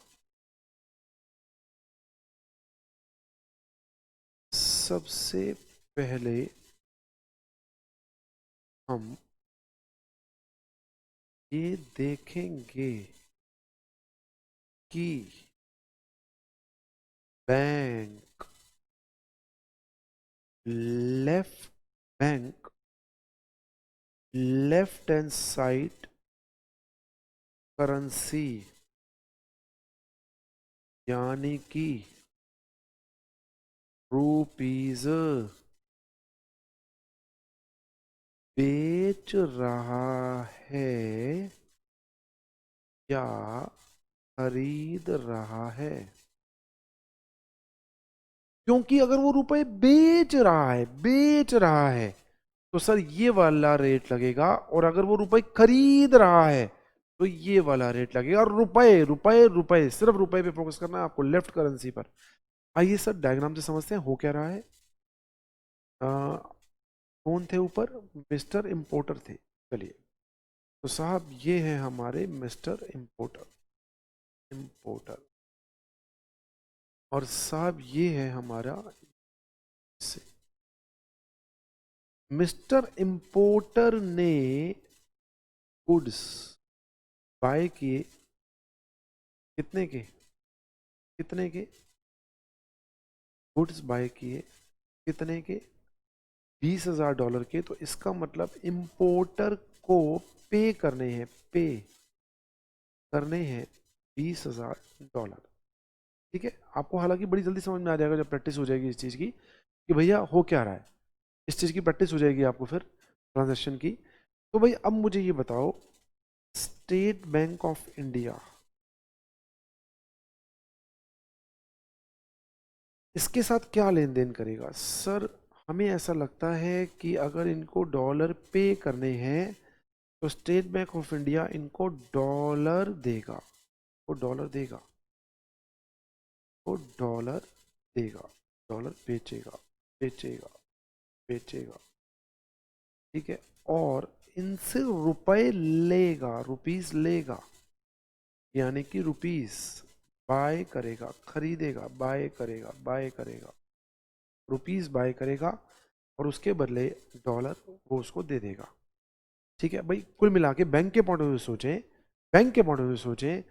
A: सबसे पहले हम ये देखेंगे कि bank left bank left hand side currency यानी कि रुपीज बेच रहा है या खरीद रहा है। क्योंकि अगर वो रुपए बेच रहा है तो सर ये वाला रेट लगेगा, और अगर वो रुपए खरीद रहा है तो ये वाला रेट लगेगा। और रुपए रुपए रुपए, सिर्फ रुपए पे फोकस करना है आपको, लेफ्ट करेंसी पर। आइए सर डायग्राम से समझते हैं हो क्या रहा है। कौन थे ऊपर, मिस्टर इंपोर्टर थे। चलिए तो साहब ये है हमारे मिस्टर इंपोर्टर, इंपोर्टर, और साहब ये है हमारा मिस्टर इंपोर्टर ने गुड्स बाय किए, कितने के, कितने के गुड्स बाय किए, कितने के, $20,000 के। तो इसका मतलब इंपोर्टर को पे करने हैं, पे करने हैं $20,000। ठीक है, आपको हालांकि बड़ी जल्दी समझ में आ जाएगा जब प्रैक्टिस हो जाएगी इस चीज़ की कि भैया हो क्या रहा है। इस चीज़ की प्रैक्टिस हो जाएगी आपको फिर ट्रांजेक्शन की। तो भाई अब मुझे ये बताओ, स्टेट बैंक ऑफ इंडिया इसके साथ क्या लेन देन करेगा। सर हमें ऐसा लगता है कि अगर इनको डॉलर पे करने हैं तो स्टेट बैंक ऑफ इंडिया इनको डॉलर देगा, वो डॉलर देगा, वो डॉलर देगा, डॉलर बेचेगा, बेचेगा, बेचेगा। ठीक है, और इनसे रुपए लेगा, रुपीस लेगा, यानी कि रुपीस बाय करेगा, खरीदेगा, बाय करेगा, बाय करेगा, रुपीस बाय करेगा, और उसके बदले डॉलर वो उसको दे देगा। ठीक है भाई, कुल मिला के बैंक के पॉइंट ऑफ व्यू सोचें, बैंक के पॉइंट ऑफ व्यू सोचें,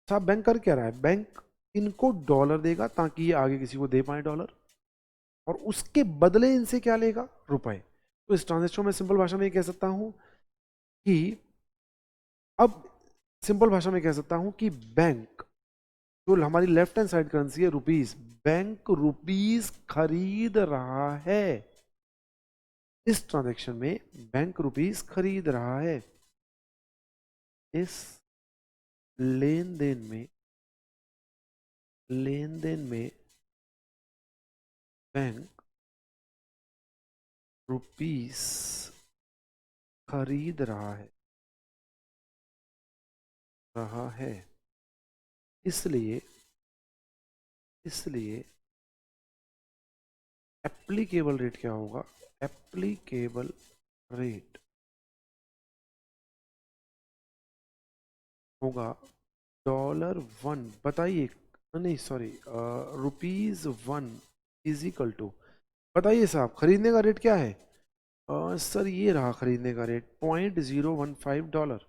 A: साहब बैंक कर क्या रहा है, बैंक इनको डॉलर देगा ताकि ये आगे किसी को दे पाए डॉलर, और उसके बदले इनसे क्या लेगा, रुपए। तो इस ट्रांजेक्शन में सिंपल भाषा में ये कह सकता हूं कि, अब सिंपल भाषा में कह सकता हूं कि बैंक जो हमारी लेफ्ट हैंड साइड करेंसी है रुपीस, बैंक रुपीस खरीद रहा है, इस ट्रांजेक्शन में बैंक रुपीस खरीद रहा है। इस लेन देन में, लेन देन में बैंक रुपीस खरीद रहा है इसलिए एप्लीकेबल रेट क्या होगा? एप्लीकेबल रेट होगा $1, बताइए, नहीं सॉरी, ₹1 इज इक्वल टू, बताइए साहब खरीदने का रेट क्या है? सर ये रहा खरीदने का रेट $0.015।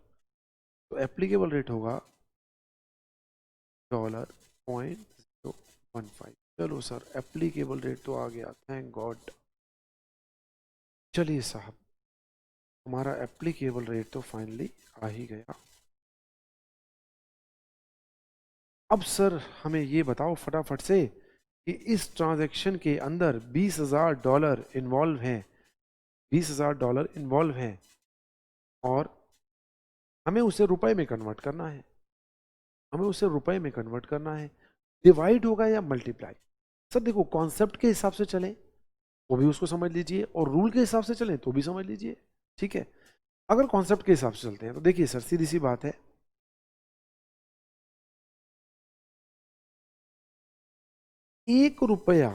A: तो एप्लीकेबल रेट होगा $0.015। चलो सर एप्लीकेबल रेट तो आ गया, थैंक गॉड। चलिए साहब हमारा एप्लीकेबल रेट तो फाइनली आ ही गया। अब सर हमें ये बताओ फटाफट से कि इस ट्रांजैक्शन के अंदर $20,000 इन्वॉल्व हैं, $20,000 इन्वॉल्व हैं और हमें उसे रुपए में कन्वर्ट करना है, डिवाइड होगा या मल्टीप्लाई? सर देखो कॉन्सेप्ट के हिसाब से चलें वो भी उसको समझ लीजिए और रूल के हिसाब से चलें तो भी समझ लीजिए, ठीक है। अगर कॉन्सेप्ट के हिसाब से चलते हैं तो देखिए सर सीधी सी बात है, एक रुपया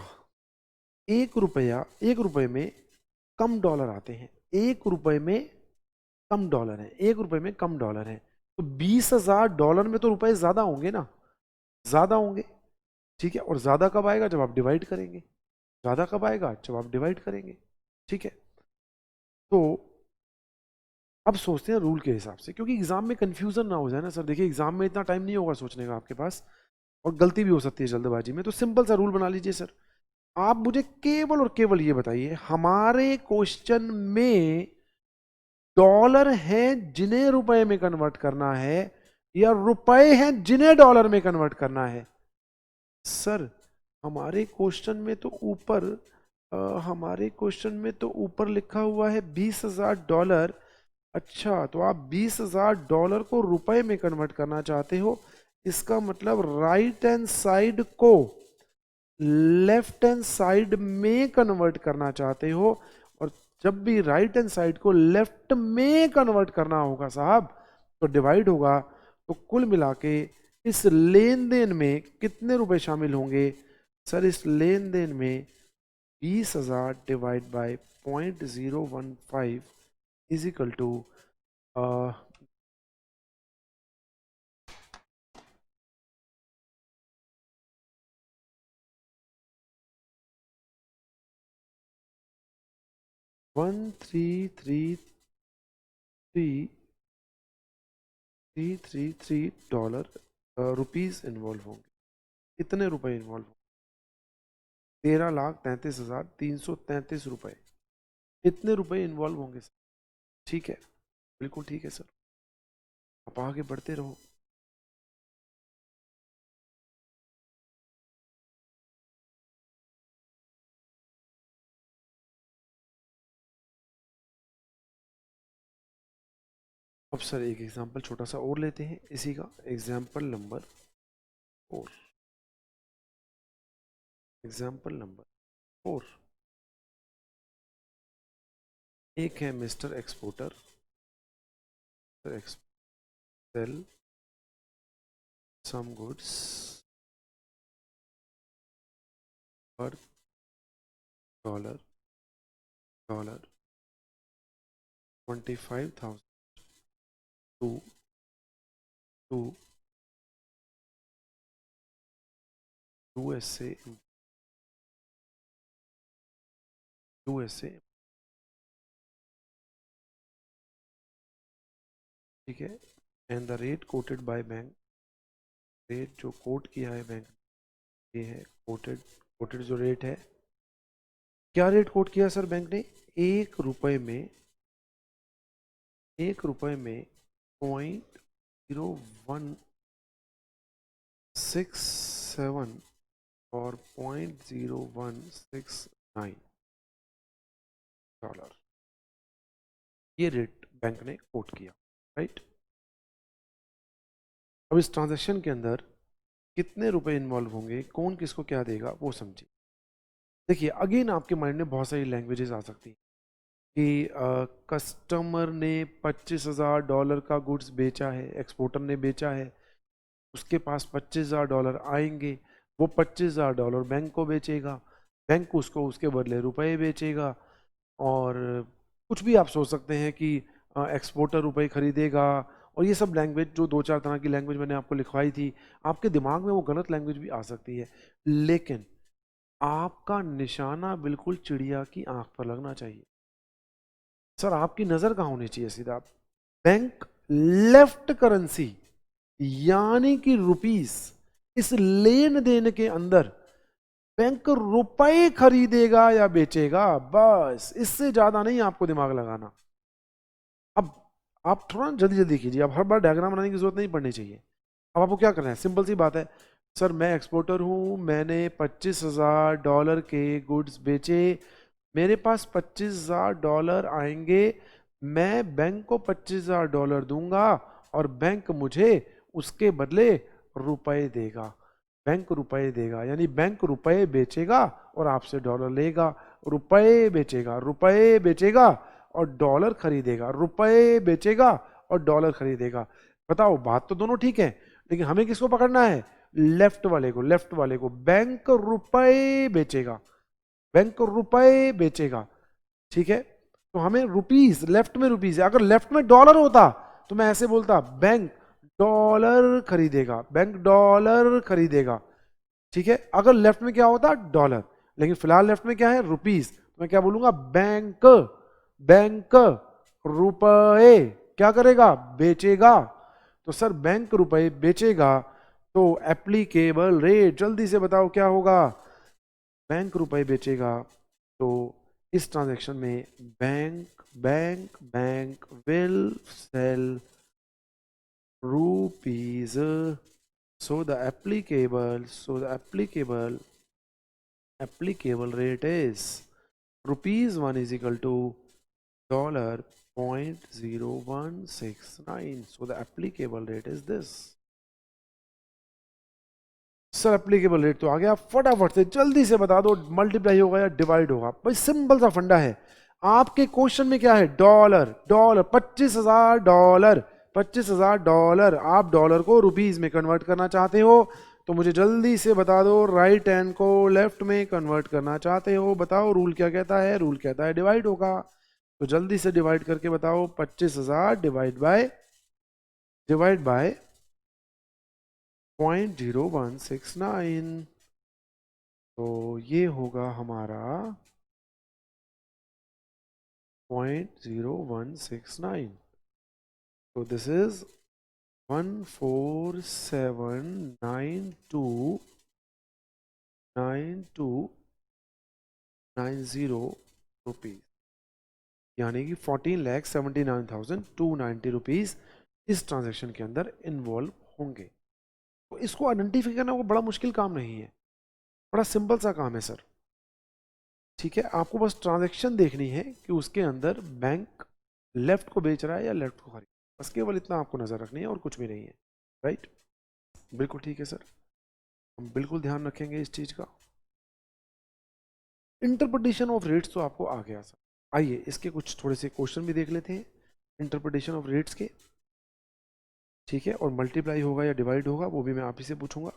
A: एक रुपए में कम डॉलर आते हैं, एक रुपए में कम डॉलर है, एक रुपए में कम डॉलर है, तो $20,000 में तो रुपए ज्यादा होंगे ना, ज्यादा होंगे, ठीक है। और ज्यादा कब आएगा? जब आप डिवाइड करेंगे, ज्यादा कब आएगा? जब आप डिवाइड करेंगे, ठीक है। तो अब सोचते हैं रूल के हिसाब से, क्योंकि एग्जाम में कंफ्यूजन ना हो जाए ना सर। देखिए एग्जाम में इतना टाइम नहीं होगा सोचने का आपके पास और गलती भी हो सकती है जल्दबाजी में, तो सिंपल सा रूल बना लीजिए सर। आप मुझे केवल और केवल ये बताइए हमारे क्वेश्चन में डॉलर हैं जिन्हें रुपए में कन्वर्ट करना है या रुपए हैं जिन्हें डॉलर में कन्वर्ट करना है? सर हमारे क्वेश्चन में तो ऊपर लिखा हुआ है $20,000। अच्छा तो आप $20,000 को रुपए में कन्वर्ट करना चाहते हो, इसका मतलब राइट हैंड साइड को लेफ्ट हैंड साइड में कन्वर्ट करना चाहते हो। और जब भी राइट हैंड साइड को लेफ्ट में कन्वर्ट करना होगा साहब तो डिवाइड होगा। तो कुल मिला के इस लेन देन में कितने रुपए शामिल होंगे? सर इस लेन देन में 20,000 divide by 0.015 is equal to 1333 rupees involve होंगे। कितने रुपए इन्वॉल्व होंगे? 13,33,333 रुपए, इतने रुपए इन्वॉल्व होंगे सर, ठीक है, बिल्कुल ठीक है सर, आप आगे बढ़ते रहो। अब सर एक एग्जांपल छोटा सा और लेते हैं इसी का, एग्जांपल नंबर 4, एग्जांपल नंबर 4। एक है mister exporter sell some goods पर डॉलर 25,000 टू यूएसए, ठीक है। And the rate quoted by bank, rate जो कोट किया है बैंक, ये है कोटेड जो रेट है, क्या रेट कोट किया सर बैंक ने? एक रुपए में 0.0167 और $0.0169, ये रेट बैंक ने कोट किया, राइट। अब इस ट्रांजैक्शन के अंदर कितने रुपए इन्वॉल्व होंगे, कौन किसको क्या देगा वो समझिए। देखिए अगेन आपके माइंड में बहुत सारी लैंग्वेजेस आ सकती हैं कि कस्टमर ने $25,000 का गुड्स बेचा है, एक्सपोर्टर ने बेचा है, उसके पास $25,000 आएंगे, वो $25,000 बैंक को बेचेगा, बैंक उसको उसके बदले रुपए बेचेगा। और कुछ भी आप सोच सकते हैं कि एक्सपोर्टर रुपए खरीदेगा, और ये सब लैंग्वेज जो दो चार तरह की लैंग्वेज मैंने आपको लिखवाई थी, आपके दिमाग में वो गलत लैंग्वेज भी आ सकती है, लेकिन आपका निशाना बिल्कुल चिड़िया की आंख पर लगना चाहिए। सर आपकी नजर कहाँ होनी चाहिए सीधा? बैंक लेफ्ट करेंसी यानी कि रुपीस, इस लेन देन के अंदर बैंक रुपए खरीदेगा या बेचेगा, बस इससे ज्यादा नहीं आपको दिमाग लगाना। अब आप थोड़ा जल्दी जल्दी कीजिए, अब हर बार डायग्राम बनाने की जरूरत नहीं पड़नी चाहिए। अब आपको क्या करना है, सिंपल सी बात है, सर मैं एक्सपोर्टर हूं, मैंने $25,000 के गुड्स बेचे, मेरे पास $25,000 आएंगे, मैं बैंक को $25,000 दूंगा और बैंक मुझे उसके बदले रुपए देगा। बैंक रुपए देगा यानी बैंक रुपए बेचेगा और आपसे डॉलर लेगा, रुपए बेचेगा, रुपए बेचेगा और डॉलर खरीदेगा, रुपए बेचेगा और डॉलर खरीदेगा। बताओ बात तो दोनों ठीक है, लेकिन हमें किसको पकड़ना है? लेफ्ट वाले को, लेफ्ट वाले को। बैंक रुपए बेचेगा, बैंक रुपए बेचेगा, ठीक है। तो हमें रुपीस, लेफ्ट में रुपीस है, अगर लेफ्ट में डॉलर होता तो मैं ऐसे बोलता बैंक डॉलर खरीदेगा, बैंक डॉलर खरीदेगा, ठीक है। अगर लेफ्ट में क्या होता? डॉलर। लेकिन फिलहाल लेफ्ट में क्या है? रुपीस, तो मैं क्या बोलूंगा? बैंक, बैंक रुपए क्या करेगा? बेचेगा। तो सर बैंक रुपए बेचेगा, तो एप्लीकेबल रेट जल्दी से बताओ क्या होगा? बैंक रुपए बेचेगा, तो इस ट्रांजैक्शन में bank bank bank will sell rupees, so the applicable rate is ₹1 is equal to $0.0169, so the applicable rate is this। Sir applicable rate तो आ गया, फटाफट से जल्दी से बता दो, मल्टीप्लाई होगा या डिवाइड होगा? भाई सिंपल सा फंडा है, आपके क्वेश्चन में क्या है? डॉलर, डॉलर, $25,000, $25,000 आप डॉलर को रुपीस में कन्वर्ट करना चाहते हो, तो मुझे जल्दी से बता दो, राइट हैंड को लेफ्ट में कन्वर्ट करना चाहते हो, बताओ रूल क्या कहता है? रूल कहता है डिवाइड होगा, तो जल्दी से डिवाइड करके बताओ, 25,000 डिवाइड बाय 0.0169, तो ये होगा हमारा 0.0169, तो दिस इज 1479290 रुपीज, यानी कि 14,79,290 रुपीज इस ट्रांजैक्शन के अंदर इन्वॉल्व होंगे। तो इसको आइडेंटिफाई करना वो बड़ा मुश्किल काम नहीं है, बड़ा सिंपल सा काम है सर, ठीक है। आपको बस ट्रांजैक्शन देखनी है कि उसके अंदर बैंक लेफ्ट को बेच रहा है या लेफ्ट को खरीद, बस केवल इतना आपको नजर रखनी है और कुछ भी नहीं है, राइट? बिल्कुल ठीक है सर, हम बिल्कुल ध्यान रखेंगे इस चीज का। इंटरप्रिटेशन ऑफ रेट्स तो आपको आ गया सर, आइए इसके कुछ थोड़े से क्वेश्चन भी देख लेते हैं इंटरप्रिटेशन ऑफ रेट्स के, ठीक है। और मल्टीप्लाई होगा या डिवाइड होगा वो भी मैं आप ही से पूछूंगा।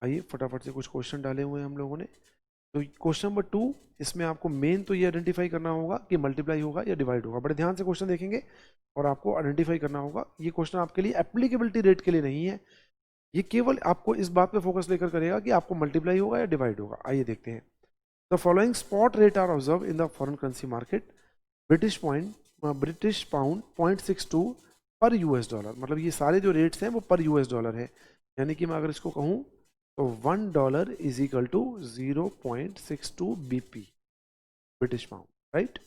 A: आइए फटाफट से कुछ क्वेश्चन डाले हुए हैं हम लोगों ने। तो क्वेश्चन नंबर 2, इसमें आपको मेन तो ये आइडेंटिफाई करना होगा कि मल्टीप्लाई होगा या डिवाइड होगा। बड़े ध्यान से क्वेश्चन देखेंगे और आपको आइडेंटिफाई करना होगा। ये क्वेश्चन आपके लिए एप्लीकेबिलिटी रेट के लिए नहीं है, ये केवल आपको इस बात पे फोकस लेकर करेगा कि आपको मल्टीप्लाई होगा या डिवाइड होगा। आइए देखते हैं। The following spot rate are observe in the foreign currency market. British pound 0.62 पर $, मतलब ये सारे जो रेट्स हैं वो पर $, है, यानी कि मैं अगर इसको कहूँ तो $1 is equal to 0.62 BP British pound, right?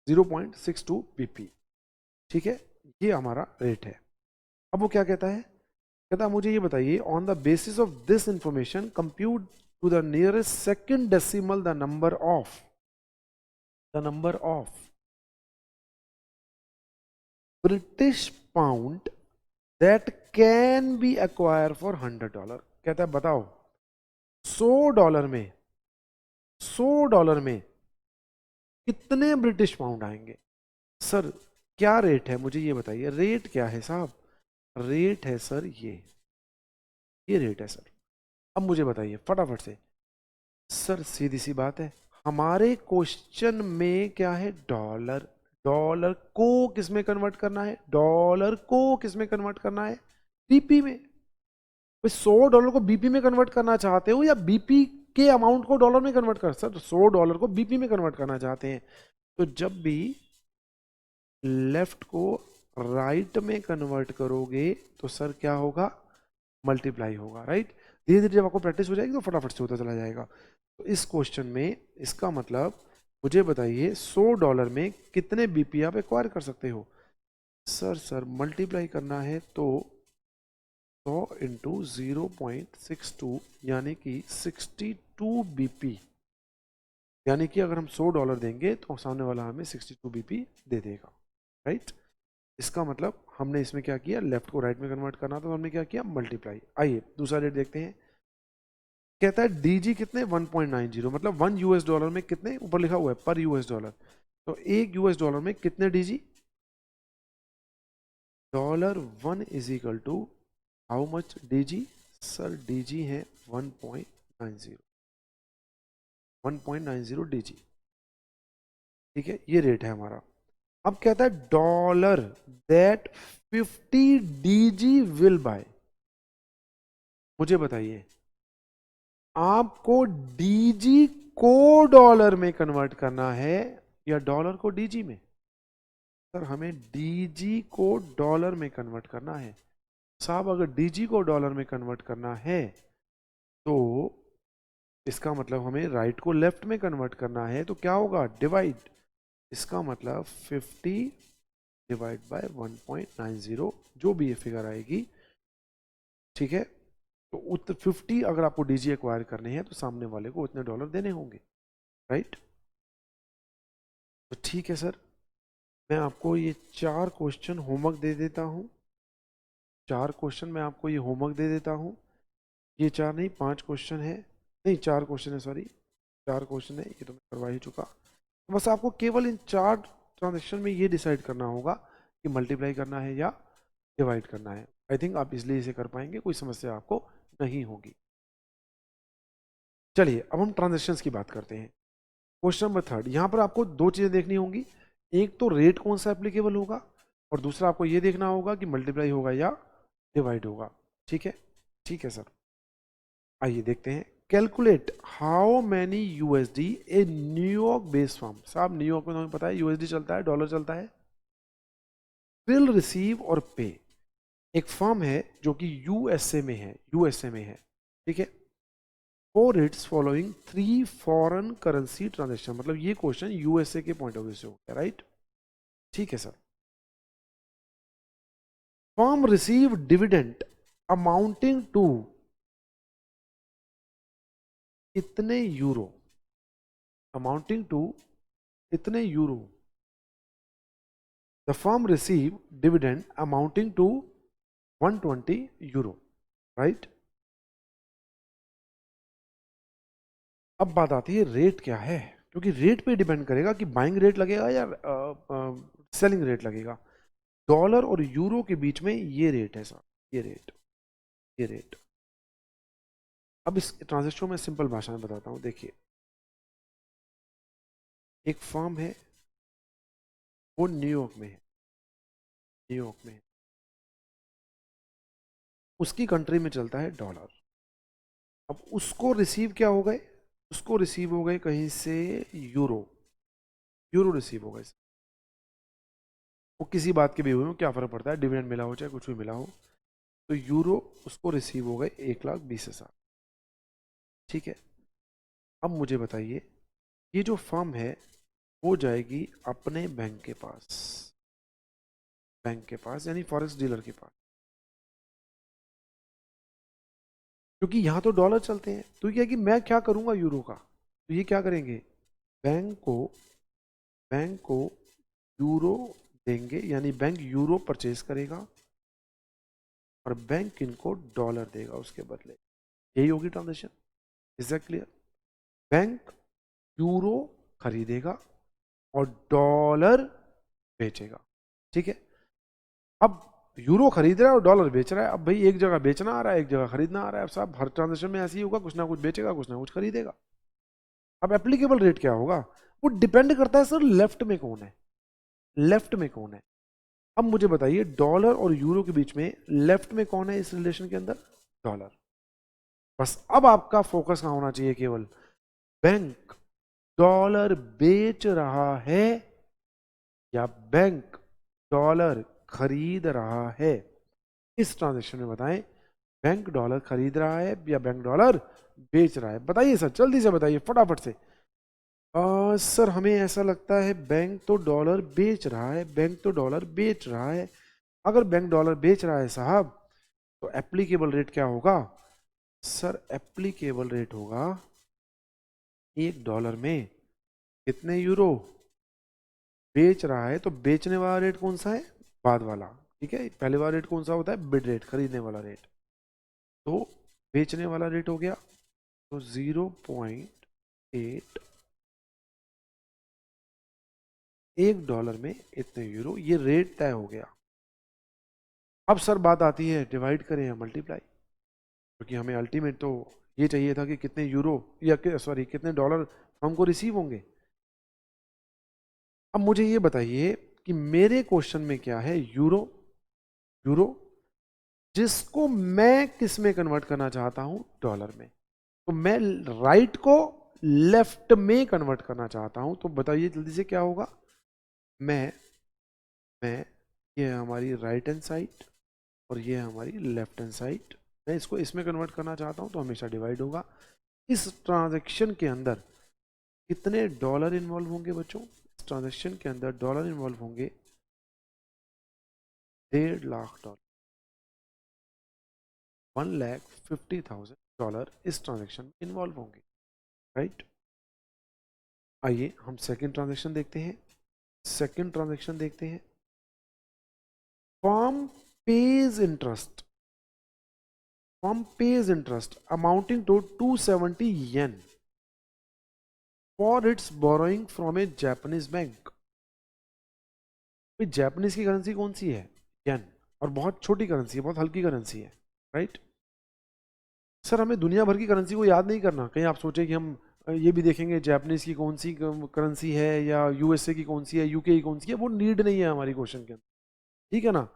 A: 0.62 BP, ठीक है, ये हमारा रेट है। अब वो क्या कहता है? कहता है मुझे ये बताइए, on the basis of this information compute to the nearest second decimal the number of British pound that can be acquire for $100। कहता है बताओ $100 में $100 में कितने ब्रिटिश पाउंड आएंगे? सर क्या रेट है मुझे ये बताइए, रेट क्या है साहब? रेट है सर ये रेट है सर। अब मुझे बताइए फटाफट से। सर सीधी सी बात है, हमारे क्वेश्चन में क्या है? डॉलर। डॉलर को किस में कन्वर्ट करना है? डॉलर को किस में कन्वर्ट करना है? बीपी में। भाई $100 को बीपी में कन्वर्ट करना चाहते हो या बीपी के अमाउंट को डॉलर में कन्वर्ट कर? सर $100 को बीपी में कन्वर्ट करना चाहते हैं। तो जब भी लेफ्ट को राइट में कन्वर्ट करोगे तो सर क्या होगा? मल्टीप्लाई होगा, राइट? धीरे धीरे जब आपको प्रैक्टिस हो जाएगी तो फटाफट से होता चला जाएगा। तो इस क्वेश्चन में इसका मतलब मुझे बताइए $100 में कितने बीपी आप एक्वायर कर सकते हो? सर मल्टीप्लाई करना है तो 100 इंटू 0.62 यानी कि 62 बीपी। यानी कि अगर हम $100 देंगे तो सामने वाला हमें 62 बीपी दे देगा, राइट? इसका मतलब हमने इसमें क्या किया? लेफ्ट को राइट में कन्वर्ट करना था तो हमने क्या किया? मल्टीप्लाई। आइए दूसरा रेट देखते हैं। कहता है डीजी कितने? 1.90, मतलब $1 में कितने? ऊपर लिखा हुआ है पर $1। तो $1 में कितने DG? $1 is equal to how much DG? Sir DG है 1.90, 1.90 डीजी। ठीक है, ये रेट है हमारा। अब कहता है dollar that 50 DG will buy. मुझे बताइए आपको डीजी को डॉलर में कन्वर्ट करना है या डॉलर को डीजी में? सर हमें डीजी को डॉलर में कन्वर्ट करना है। साहब अगर डीजी को डॉलर में कन्वर्ट करना है तो इसका मतलब हमें राइट को लेफ्ट में कन्वर्ट करना है, तो क्या होगा? डिवाइड। इसका मतलब 50 डिवाइड बाय 1.90, जो भी ये फिगर आएगी, ठीक है? तो 50 अगर आपको डीजी एक्वायर करने हैं तो सामने वाले को उतने डॉलर देने होंगे, राइट? तो ठीक है सर, मैं आपको ये 4 क्वेश्चन होमवर्क दे देता हूँ। 4 क्वेश्चन मैं आपको ये होमवर्क दे देता हूँ। ये 4 नहीं 5 क्वेश्चन है, नहीं 4 क्वेश्चन है, सॉरी 4 क्वेश्चन है, ये तो मैं करवा ही चुका। तो बस आपको केवल इन 4 ट्रांजेक्शन में ये डिसाइड करना होगा कि मल्टीप्लाई करना है या डिवाइड करना है। आई थिंक आप इसलिए इसे कर पाएंगे, कोई समस्या आपको नहीं होगी। चलिए अब हम ट्रांजेक्शन्स की बात करते हैं। क्वेश्चन नंबर 3, यहाँ पर आपको 2 चीज़ें देखनी होंगी। एक तो रेट कौन सा एप्लीकेबल होगा और दूसरा आपको ये देखना होगा कि मल्टीप्लाई होगा या डिवाइड होगा। ठीक है, ठीक है सर। आइए देखते हैं। Calculate how many USD A New York based firm. साहब न्यूयॉर्क में हमें पता है यूएसडी चलता है, डॉलर चलता है। विल रिसीव और पे। एक फर्म है जो कि यूएसए में है, यूएसए में है, ठीक है। For its following 3 foreign currency transaction, मतलब ये क्वेश्चन यूएसए के पॉइंट ऑफ व्यू से हो गया, राइट? ठीक है sir. Firm receive dividend amounting to इतने यूरो, अमाउंटिंग टू इतने euro. The firm receive dividend amounting to 120 euro, right? अब बात आती है रेट क्या है, क्योंकि रेट पे डिपेंड करेगा कि बाइंग रेट लगेगा या सेलिंग रेट लगेगा। डॉलर और यूरो के बीच में ये रेट है सर, ये रेट, ये रेट। अब इस ट्रांजेक्शन में सिंपल भाषा में बताता हूँ। देखिए एक फर्म है, वो न्यूयॉर्क में है, न्यूयॉर्क में है, उसकी कंट्री में चलता है डॉलर। अब उसको रिसीव क्या हो गए? उसको रिसीव हो गए कहीं से यूरो, यूरो रिसीव हो गए। वो किसी बात के भी हुए हो, क्या फर्क पड़ता है, डिविडेंड मिला हो चाहे कुछ भी मिला हो। तो यूरो उसको रिसीव हो गए 1,20,000, ठीक है। अब मुझे बताइए ये जो फर्म है वो जाएगी अपने बैंक के पास, बैंक के पास यानी फॉरेक्स डीलर के पास, क्योंकि यहाँ तो डॉलर चलते हैं। तो क्या कि मैं क्या करूँगा यूरो का, तो ये क्या करेंगे, बैंक को, बैंक को यूरो देंगे, यानी बैंक यूरो परचेज करेगा और बैंक इनको डॉलर देगा उसके बदले। यही होगी transaction. Is that clear? Bank euro खरीदेगा और डॉलर बेचेगा। ठीक है, अब यूरो खरीद रहा है और डॉलर बेच रहा है। अब भाई एक जगह बेचना आ रहा है, एक जगह खरीदना आ रहा है। अब साहब हर ट्रांजेक्शन में ऐसे ही होगा, कुछ ना कुछ बेचेगा, कुछ ना कुछ खरीदेगा। अब एप्लीकेबल रेट क्या होगा, वो डिपेंड करता है सर लेफ्ट में कौन है, लेफ्ट में कौन है। अब मुझे बताइए डॉलर और यूरो के बीच में लेफ्ट में कौन है इस रिलेशन के अंदर, डॉलर। बस अब आपका फोकस कहां होना चाहिए, केवल बैंक डॉलर बेच रहा है या बैंक डॉलर खरीद रहा है। इस ट्रांजेक्शन में बताएं, बैंक डॉलर खरीद रहा है या बैंक डॉलर बेच रहा है। बताइए सर, जल्दी से बताइए फटाफट से। सर हमें ऐसा लगता है बैंक तो डॉलर बेच रहा है, बैंक तो डॉलर बेच रहा है। अगर बैंक डॉलर बेच रहा है साहब, तो एप्लीकेबल रेट क्या होगा सर, एप्लीकेबल रेट होगा एक डॉलर में कितने यूरो बेच रहा है। तो बेचने वाला रेट कौन सा है, बाद वाला। ठीक है, पहले वाला रेट कौन सा होता है, बिड रेट, खरीदने वाला रेट। तो बेचने वाला रेट हो गया तो 0.8, एक डॉलर में इतने यूरो, ये रेट तय हो गया। अब सर बात आती है डिवाइड करें या मल्टीप्लाई, क्योंकि हमें अल्टीमेट तो ये चाहिए था कि कितने यूरो या सॉरी कितने डॉलर हमको रिसीव होंगे। अब मुझे ये बताइए कि मेरे क्वेश्चन में क्या है, यूरो, यूरो जिसको मैं किस में कन्वर्ट करना चाहता हूं, डॉलर में। तो मैं राइट को लेफ्ट में कन्वर्ट करना चाहता हूं। तो बताइए जल्दी से क्या होगा, मैं मैं ये है हमारी राइट हैंड साइड और ये है हमारी लेफ्ट हैंड साइड। मैं इसको इसमें कन्वर्ट करना चाहता हूं तो हमेशा डिवाइड होगा। इस ट्रांजैक्शन के अंदर कितने डॉलर इन्वॉल्व होंगे बच्चों, इस ट्रांजैक्शन के अंदर डॉलर इन्वॉल्व होंगे 1.5 लाख डॉलर, 1,50,000 डॉलर इस ट्रांजैक्शन में इन्वॉल्व होंगे। राइट, आइए हम सेकंड ट्रांजैक्शन देखते हैं। सेकंड ट्रांजैक्शन देखते हैं, firm page interest, firm pays interest amounting to 270 yen for its borrowing from a Japanese bank। Japanese की करेंसी कौन सी है, येन, और बहुत छोटी करेंसी है, बहुत हल्की करेंसी है। राइट, सर हमें दुनिया भर की करेंसी को याद नहीं करना। कहीं आप सोचे कि हम ये भी देखेंगे जापानीज की कौन सी करेंसी है या यूएसए की कौन सी है, यूके की कौन सी है, वो नीड नहीं है हमारी क्वेश्चन के अंदर। ठीक है ना,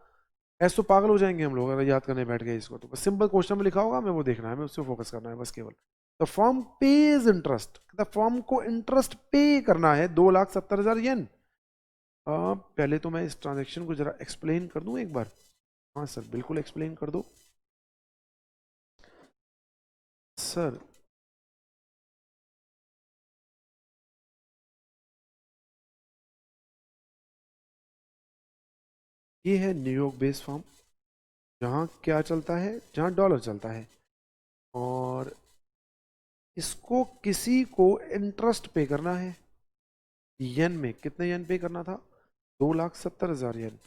A: ऐसे तो पागल हो जाएंगे हम लोग अगर याद करने बैठ गए इसको। तो बस सिंपल क्वेश्चन में लिखा होगा, हमें वो देखना है, हमें उससे फोकस करना है बस केवल। The firm page interest, the firm को इंटरेस्ट पे करना है 2,70,000 येन। पहले तो मैं इस ट्रांजेक्शन को जरा एक्सप्लेन कर दूं एक बार। हाँ सर बिल्कुल एक्सप्लेन कर दो सर। ये है न्यूयॉर्क बेस्ड फर्म, जहाँ क्या चलता है, जहाँ डॉलर चलता है, और इसको किसी को इंटरेस्ट पे करना है येन में। कितने येन पे करना था, 2,70,000 येन।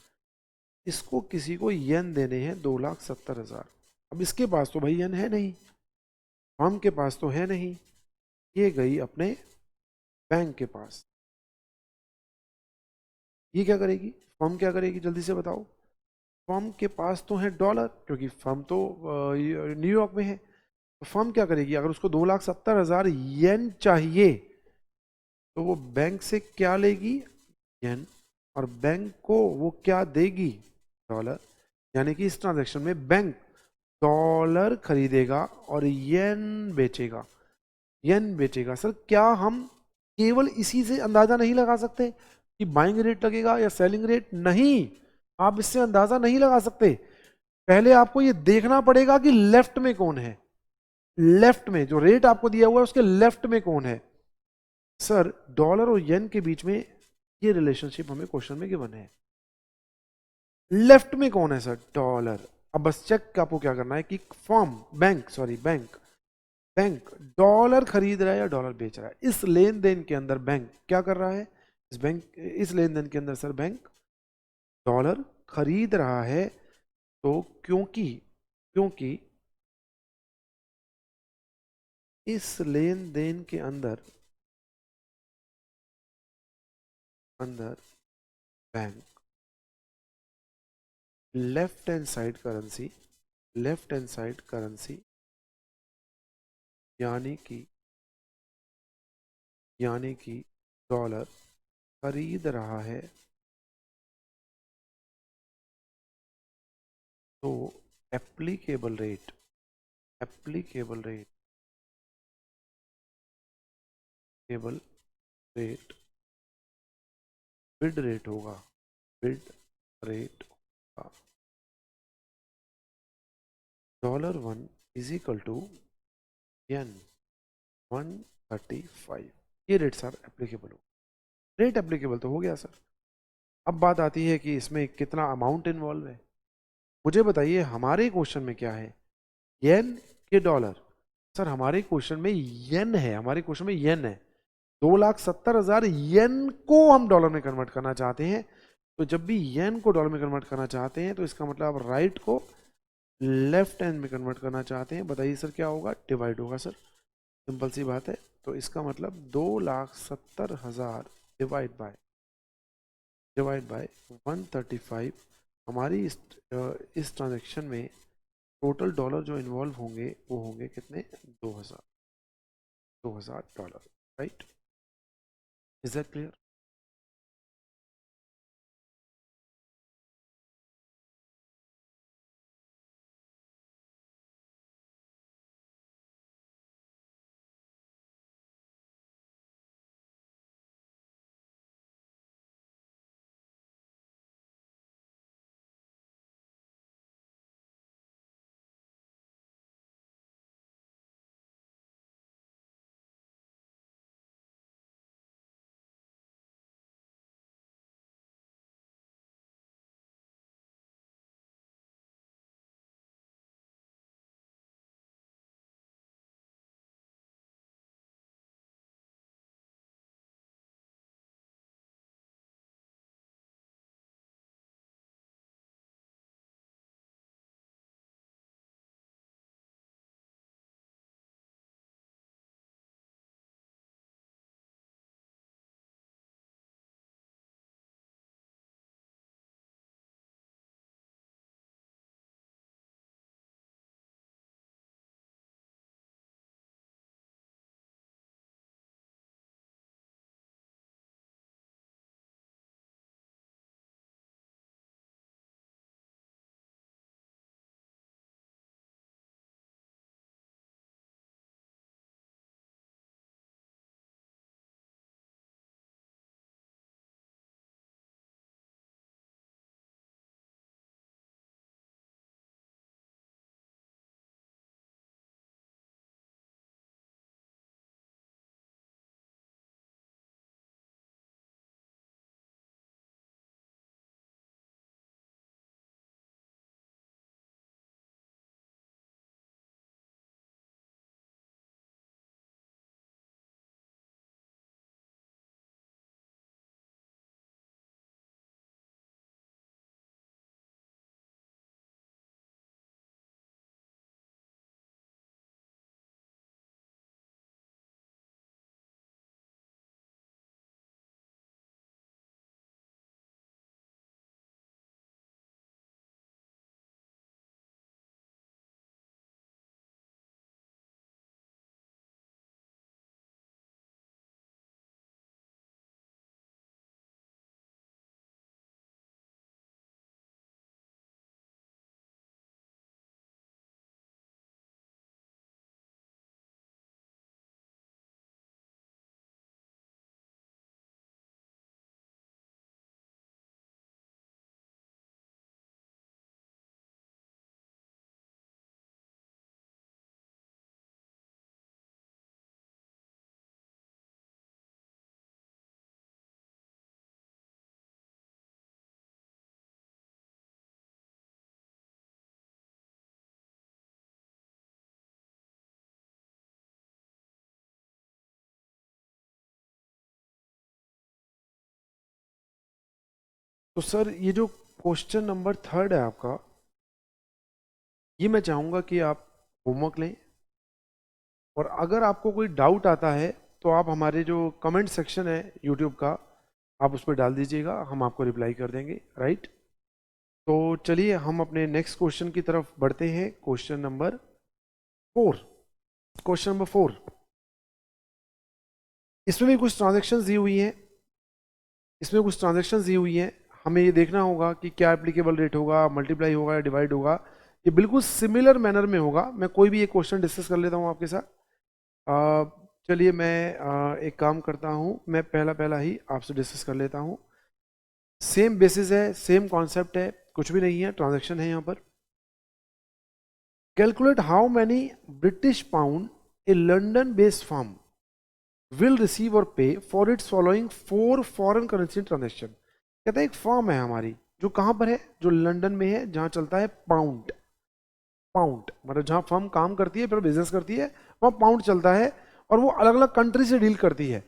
A: इसको किसी को येन देने हैं 2,70,000। अब इसके पास तो भाई येन है नहीं, फर्म के पास तो है नहीं, ये गई अपने बैंक के पास। ये क्या करेगी, फर्म क्या करेगी जल्दी से बताओ। फर्म के पास तो है डॉलर, क्योंकि फर्म तो न्यूयॉर्क में है। तो फर्म क्या करेगी, अगर उसको 2,70,000 येन चाहिए तो वो बैंक से क्या लेगी, येन, और बैंक को वो क्या देगी, डॉलर। यानी कि इस ट्रांजैक्शन में बैंक डॉलर खरीदेगा और येन बेचेगा, येन बेचेगा। सर क्या हम केवल इसी से अंदाजा नहीं लगा सकते कि बाइंग रेट लगेगा या सेलिंग रेट, नहीं, आप इससे अंदाजा नहीं लगा सकते। पहले आपको ये देखना पड़ेगा कि लेफ्ट में कौन है, लेफ्ट में जो रेट आपको दिया हुआ है उसके लेफ्ट में कौन है। सर डॉलर और येन के बीच में ये रिलेशनशिप हमें क्वेश्चन में गिवन है, लेफ्ट में कौन है सर, डॉलर। अब बस चेक आपको क्या करना है कि firm, bank sorry bank, bank dollar खरीद रहा है या डॉलर बेच रहा है। इस लेन देन के अंदर बैंक क्या कर रहा है, इस लेन देन के अंदर सर बैंक डॉलर खरीद रहा है। तो क्योंकि क्योंकि इस लेन देन के अंदर अंदर bank, left hand side currency, left hand side currency यानी कि डॉलर खरीद रहा है तो applicable rate, applicable rate, cable rate bid rate होगा, बिड रेट होगा $1 इज इक्वल टू येन 135। ये रेट सर एप्लीकेबल हो, रेट एप्लीकेबल तो हो गया सर। अब बात आती है कि इसमें कितना अमाउंट इन्वॉल्व है। मुझे बताइए हमारे क्वेश्चन में क्या है, येन के डॉलर। सर हमारे क्वेश्चन में येन है, हमारे क्वेश्चन में येन है, 2,70,000 येन को हम डॉलर में कन्वर्ट करना चाहते हैं। तो जब भी येन को डॉलर में कन्वर्ट करना चाहते हैं तो इसका मतलब आप राइट को लेफ्ट हैंड में कन्वर्ट करना चाहते हैं। बताइए सर क्या होगा, डिवाइड होगा सर, सिंपल सी बात है। तो इसका मतलब 2,70,000 डिवाइड बाय 135। हमारी इस ट्रांजेक्शन में टोटल डॉलर जो इन्वॉल्व होंगे वो होंगे कितने, 2,000 dollar, right. Is that clear? तो सर ये जो क्वेश्चन नंबर 3 है आपका, ये मैं चाहूंगा कि आप होमवर्क लें, और अगर आपको कोई डाउट आता है तो आप हमारे जो कमेंट सेक्शन है यूट्यूब का, आप उस पर डाल दीजिएगा, हम आपको रिप्लाई कर देंगे, राइट। तो चलिए हम अपने नेक्स्ट क्वेश्चन की तरफ बढ़ते हैं। Question number 4। क्वेश्चन नंबर 4, इसमें भी कुछ ट्रांजेक्शन्स दी हुई हैं, इसमें कुछ ट्रांजेक्शन्स दी हुई हैं। हमें ये देखना होगा कि क्या एप्लीकेबल रेट होगा, मल्टीप्लाई होगा या डिवाइड होगा। ये बिल्कुल सिमिलर मैनर में होगा। मैं कोई भी एक क्वेश्चन डिस्कस कर लेता हूँ आपके साथ। चलिए मैं एक काम करता हूँ, मैं पहला पहला ही आपसे डिस्कस कर लेता हूँ। सेम बेसिस है, सेम कॉन्सेप्ट है, कुछ भी नहीं है, ट्रांजैक्शन है यहाँ पर। Calculate how many British pound A London based firm will receive और पे for its following 4 foreign currency transaction. कहता है एक फर्म है हमारी जो कहाँ पर है, जो लंदन में है, जहाँ चलता है पाउंड। पाउंड मतलब जहाँ फर्म काम करती है, फिर बिजनेस करती है, वहाँ पाउंड चलता है, और वो अलग अलग कंट्री से डील करती है।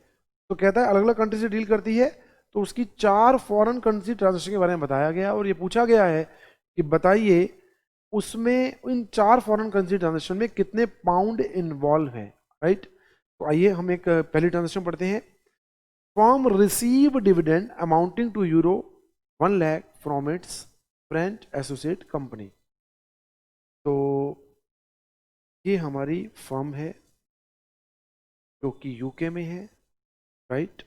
A: तो कहता है अलग अलग कंट्री से डील करती है, तो उसकी 4 फॉरेन करेंसी ट्रांजेक्शन के बारे में बताया गया, और ये पूछा गया है कि बताइए उसमें इन 4 फॉरेन करेंसी ट्रांजेक्शन में कितने पाउंड इन्वॉल्व हैं, राइट। तो आइए हम एक पहली ट्रांजेक्शन पढ़ते हैं। Firm receive dividend amounting to euro 1 lakh from its French associate company. तो ये हमारी फर्म है जो कि यूके में है, राइट।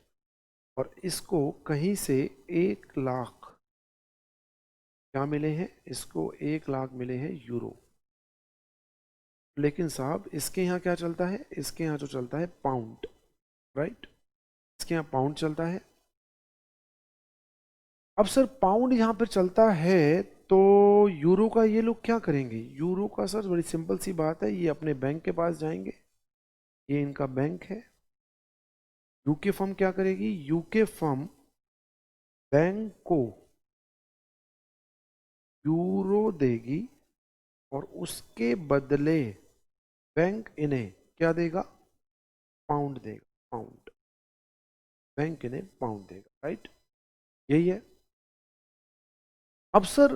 A: और इसको कहीं से 1 लाख क्या मिले हैं, इसको 1 लाख मिले हैं यूरो। लेकिन साहब इसके यहाँ क्या चलता है, इसके यहाँ जो चलता है पाउंड, राइट। इसके यहाँ पाउंड चलता है। अब सर पाउंड यहाँ पर चलता है, तो यूरो का ये लोग क्या करेंगे? यूरो का सर बड़ी सिंपल सी बात है, ये अपने बैंक के पास जाएंगे, ये इनका बैंक है। यूके फर्म क्या करेगी? यूके फर्म बैंक को यूरो देगी, और उसके बदले बैंक इन्हें क्या देगा? पाउंड देगा, पाउंड। बैंक इन्हें पाउंड देगा, राइट। यही है। अब सर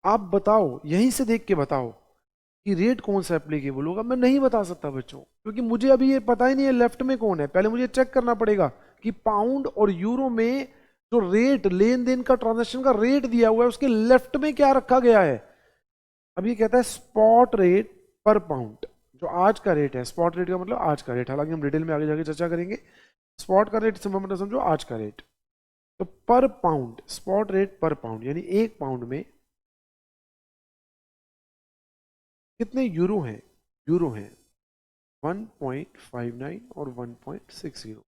A: आप बताओ, यहीं से देख के बताओ कि रेट कौन सा एप्लीकेबल होगा। मैं नहीं बता सकता बच्चों, क्योंकि मुझे अभी ये पता ही नहीं है लेफ्ट में कौन है। पहले मुझे चेक करना पड़ेगा कि पाउंड और यूरो में जो रेट, लेन देन का, ट्रांजैक्शन का रेट दिया हुआ है, उसके लेफ्ट में क्या रखा गया है। अब ये कहता है स्पॉट रेट पर पाउंड, जो आज का रेट है। स्पॉट रेट का मतलब आज का रेट, हालांकि हम डिटेल में आगे जाके चर्चा करेंगे। स्पॉट का रेट से मतलब समझो आज का रेट। तो पर पाउंड, स्पॉट रेट पर पाउंड, यानी 1 पाउंड में कितने यूरो हैं? यूरो हैं 1.59 और 1.60।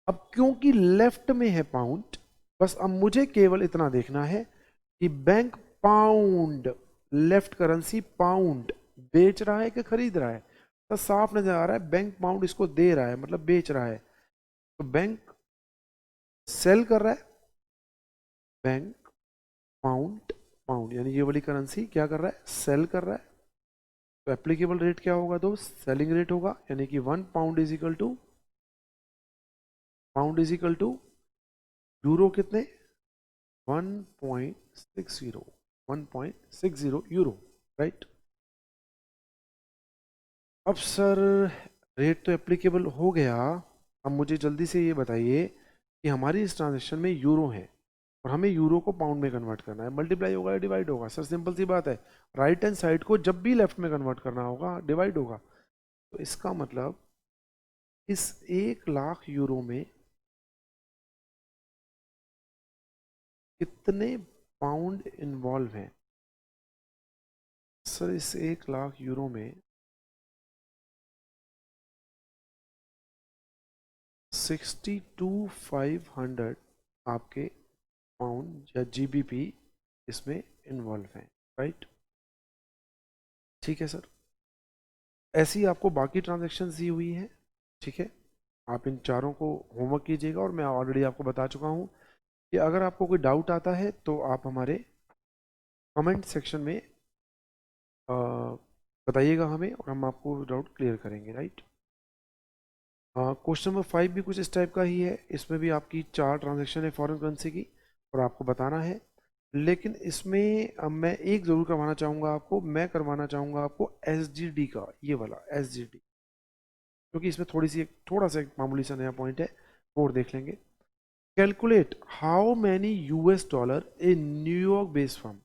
A: अब क्योंकि लेफ्ट में है पाउंड, बस अब मुझे केवल इतना देखना है कि bank pound, left currency pound बेच रहा है कि खरीद रहा है। तो साफ नजर आ रहा है बैंक पाउंड इसको दे रहा है, मतलब बेच रहा है। तो बैंक सेल कर रहा है, बैंक पाउंड, पाउंड यानी ये वाली करेंसी क्या कर रहा है? सेल कर रहा है। तो एप्लीकेबल रेट क्या होगा दोस्त? सेलिंग रेट होगा, यानी कि 1 pound is equal to, pound is equal to euro कितने? 1.60, 1.60 यूरो, राइट। अब सर रेट तो एप्लीकेबल हो गया। अब मुझे जल्दी से ये बताइए कि हमारी इस ट्रांजेक्शन में यूरो है, और हमें यूरो को पाउंड में कन्वर्ट करना है। मल्टीप्लाई होगा या डिवाइड होगा? सर सिंपल सी बात है, राइट हैंड साइड को जब भी लेफ्ट में कन्वर्ट करना होगा डिवाइड होगा। तो इसका मतलब इस 1 लाख यूरो में कितने पाउंड इन्वॉल्व हैं? सर इस 1 लाख यूरो में 62,500 आपके पाउंड या जीबीपी इसमें इन्वॉल्व हैं, राइट। ठीक है सर, ऐसी आपको बाकी ट्रांजैक्शंस दी हुई हैं, ठीक है। आप इन चारों को होमवर्क कीजिएगा, और मैं ऑलरेडी आपको बता चुका हूँ कि अगर आपको कोई डाउट आता है तो आप हमारे कमेंट सेक्शन में बताइएगा हमें, और हम आपको डाउट क्लियर करेंगे, राइट। क्वेश्चन नंबर 5 भी कुछ इस टाइप का ही है। इसमें भी आपकी 4 ट्रांजैक्शन है फॉरेन करेंसी की, और आपको बताना है। लेकिन इसमें अब मैं एक ज़रूर करवाना चाहूँगा आपको, मैं करवाना चाहूँगा आपको एसजीडी का, ये वाला एसजीडी, क्योंकि इसमें थोड़ा सा एक मामूली सा नया पॉइंट है, वो और देख लेंगे। Calculate how many US dollar A New York based firm.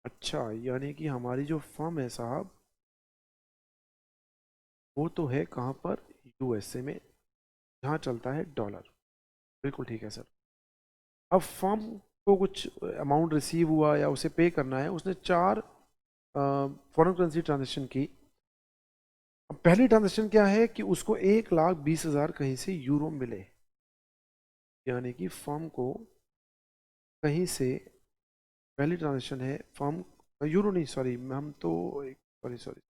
A: अच्छा, यानी कि हमारी जो फर्म है साहब वो तो है कहाँ पर, यूएसए में, जहाँ चलता है डॉलर। बिल्कुल ठीक है सर। अब फर्म को कुछ अमाउंट रिसीव हुआ या उसे पे करना है, उसने 4 फॉरेन करेंसी ट्रांजेक्शन की। अब पहली ट्रांजेक्शन क्या है कि उसको 1,20,000 कहीं से यूरो मिले, यानी कि फर्म को कहीं से, पहली ट्रांजेक्शन है फर्म, यूरो नहीं सॉरी, हम तो सॉरी सॉरी,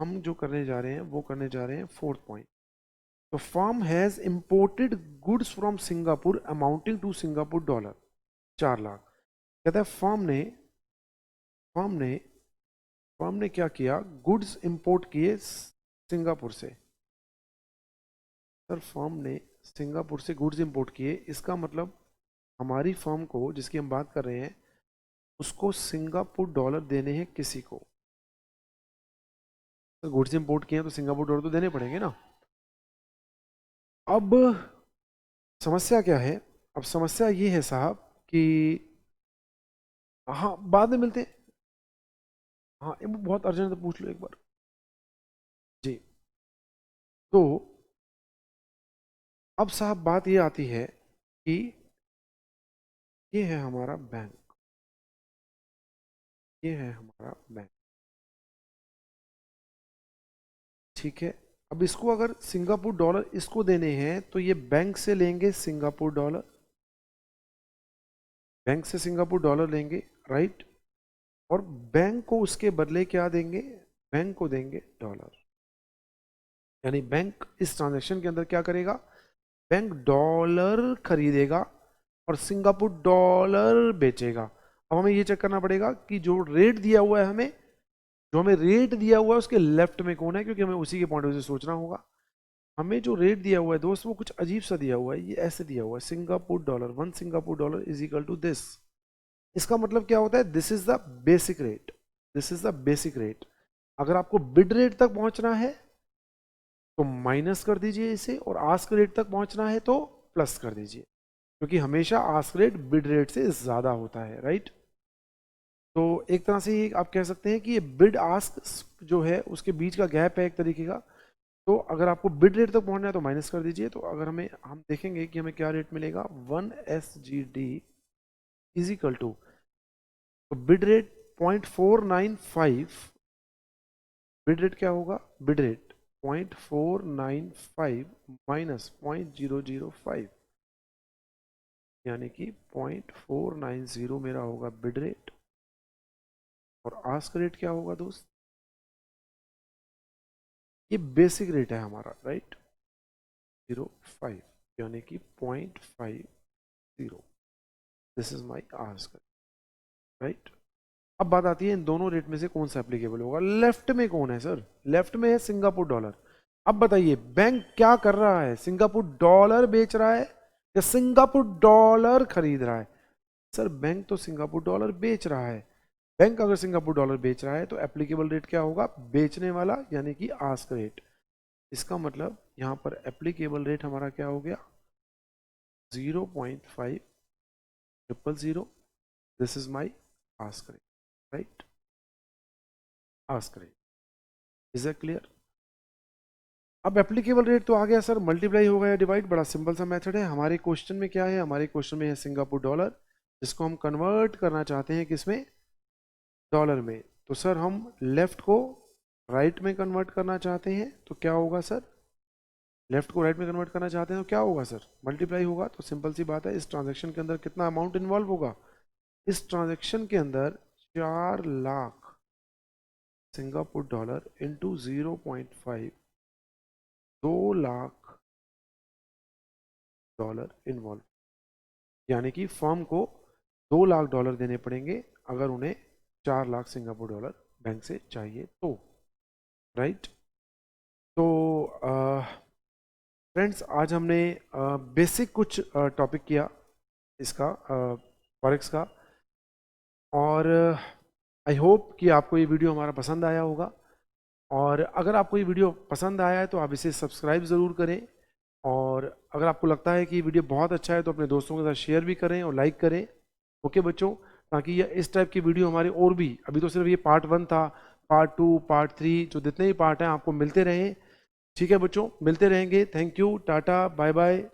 A: हम जो करने जा रहे हैं वो करने जा रहे हैं फोर्थ पॉइंट। तो firm has imported goods from Singapore amounting to Singapore dollar 4 lakh. कहता है फर्म ने फर्म ने क्या किया, गुड्स इंपोर्ट किए सिंगापुर से। सर फर्म ने सिंगापुर से गुड्स इंपोर्ट किए, इसका मतलब हमारी फर्म को, जिसकी हम बात कर रहे हैं, उसको सिंगापुर डॉलर देने हैं किसी को। तो गुड्स इंपोर्ट किए हैं तो सिंगापुर डॉलर तो देने पड़ेंगे ना। अब समस्या क्या है, अब समस्या ये है साहब कि, हाँ बाद में मिलते हैं, हाँ ये बहुत अर्जेंट है तो पूछ लो एक बार जी। तो अब साहब बात ये आती है कि ये है हमारा बैंक, ये है हमारा बैंक, ठीक है। अब इसको अगर सिंगापुर डॉलर इसको देने हैं तो ये बैंक से लेंगे सिंगापुर डॉलर, बैंक से सिंगापुर डॉलर लेंगे, राइट। और बैंक को उसके बदले क्या देंगे, बैंक को देंगे डॉलर। यानी बैंक इस ट्रांजैक्शन के अंदर क्या करेगा, बैंक डॉलर खरीदेगा और सिंगापुर डॉलर बेचेगा। अब हमें ये चेक करना पड़ेगा कि जो रेट दिया हुआ है हमें, जो हमें रेट दिया हुआ है उसके लेफ्ट में कौन है, क्योंकि हमें उसी के पॉइंट ऑफ व्यू से सोचना होगा। हमें जो रेट दिया हुआ है दोस्त वो कुछ अजीब सा दिया हुआ है, ये ऐसे दिया हुआ है, Singapore dollar 1 Singapore dollar is equal to this. इसका मतलब क्या होता है, this is the basic rate, this is the basic rate. अगर आपको बिड रेट तक पहुंचना है तो माइनस कर दीजिए इसे, और आस्क रेट तक पहुंचना है तो प्लस कर दीजिए, क्योंकि हमेशा आस्क रेट बिड रेट से ज्यादा होता है, राइट। तो एक तरह से ये आप कह सकते हैं कि ये बिड आस्क जो है उसके बीच का गैप है एक तरीके का। तो अगर आपको बिड रेट तक पहुंचना है तो माइनस कर दीजिए। तो अगर हम देखेंगे कि हमें क्या रेट मिलेगा, 1 SGD इज इक्वल टू, तो बिड रेट 0.495, बिड रेट क्या होगा, बिड रेट 0.495 माइनस 0.005, यानी कि 0.490 मेरा होगा बिड रेट। और आस्क रेट क्या होगा दोस्त, ये बेसिक रेट है हमारा, राइट, 0.05, यानी कि 0.50, this is my ask, right. अब बात आती है इन दोनों रेट में से कौन सा एप्लीकेबल होगा। लेफ्ट में कौन है सर, लेफ्ट में है सिंगापुर डॉलर। अब बताइए बैंक क्या कर रहा है, सिंगापुर डॉलर बेच रहा है या सिंगापुर डॉलर खरीद रहा है। सर बैंक तो सिंगापुर डॉलर बेच रहा है। बैंक अगर सिंगापुर डॉलर बेच रहा है तो एप्लीकेबल रेट क्या होगा, बेचने वाला, यानी कि आस्क रेट। इसका मतलब यहाँ पर एप्लीकेबल रेट हमारा क्या हो गया, 0.5000, this is my ask rate, right, ask rate. Is it clear. अब एप्लीकेबल रेट तो आ गया सर, मल्टीप्लाई होगा या डिवाइड, बड़ा सिंपल सा मेथड है। हमारे क्वेश्चन में क्या है, हमारे क्वेश्चन में है सिंगापुर डॉलर, जिसको हम कन्वर्ट करना चाहते हैं किसमें, डॉलर में। तो सर हम लेफ्ट को राइट में कन्वर्ट करना चाहते हैं तो क्या होगा सर, लेफ्ट को राइट में कन्वर्ट करना चाहते हैं तो क्या होगा सर, मल्टीप्लाई होगा। तो सिंपल सी बात है, इस ट्रांजेक्शन के अंदर कितना अमाउंट इन्वॉल्व होगा, इस ट्रांजेक्शन के अंदर 4 lakh Singapore dollar into 0.5, 2 lakh dollar involve, यानी कि फर्म को 2 लाख डॉलर देने पड़ेंगे अगर उन्हें 4 लाख सिंगापुर डॉलर बैंक से चाहिए तो, राइट। तो फ्रेंड्स आज हमने बेसिक कुछ टॉपिक किया इसका, फॉरेक्स का। और आई होप कि आपको ये वीडियो हमारा पसंद आया होगा। और अगर आपको ये वीडियो पसंद आया है तो आप इसे सब्सक्राइब ज़रूर करें और और अगर आपको लगता है कि वीडियो बहुत अच्छा है तो अपने दोस्तों के साथ शेयर भी करें और लाइक करें। ओके बच्चों, ताकि ये इस टाइप की वीडियो हमारे और भी, अभी तो सिर्फ ये पार्ट 1 था, पार्ट 2, पार्ट 3, जो जितने भी पार्ट हैं आपको मिलते रहें। ठीक है बच्चों, मिलते रहेंगे। Thank you, tata, bye bye.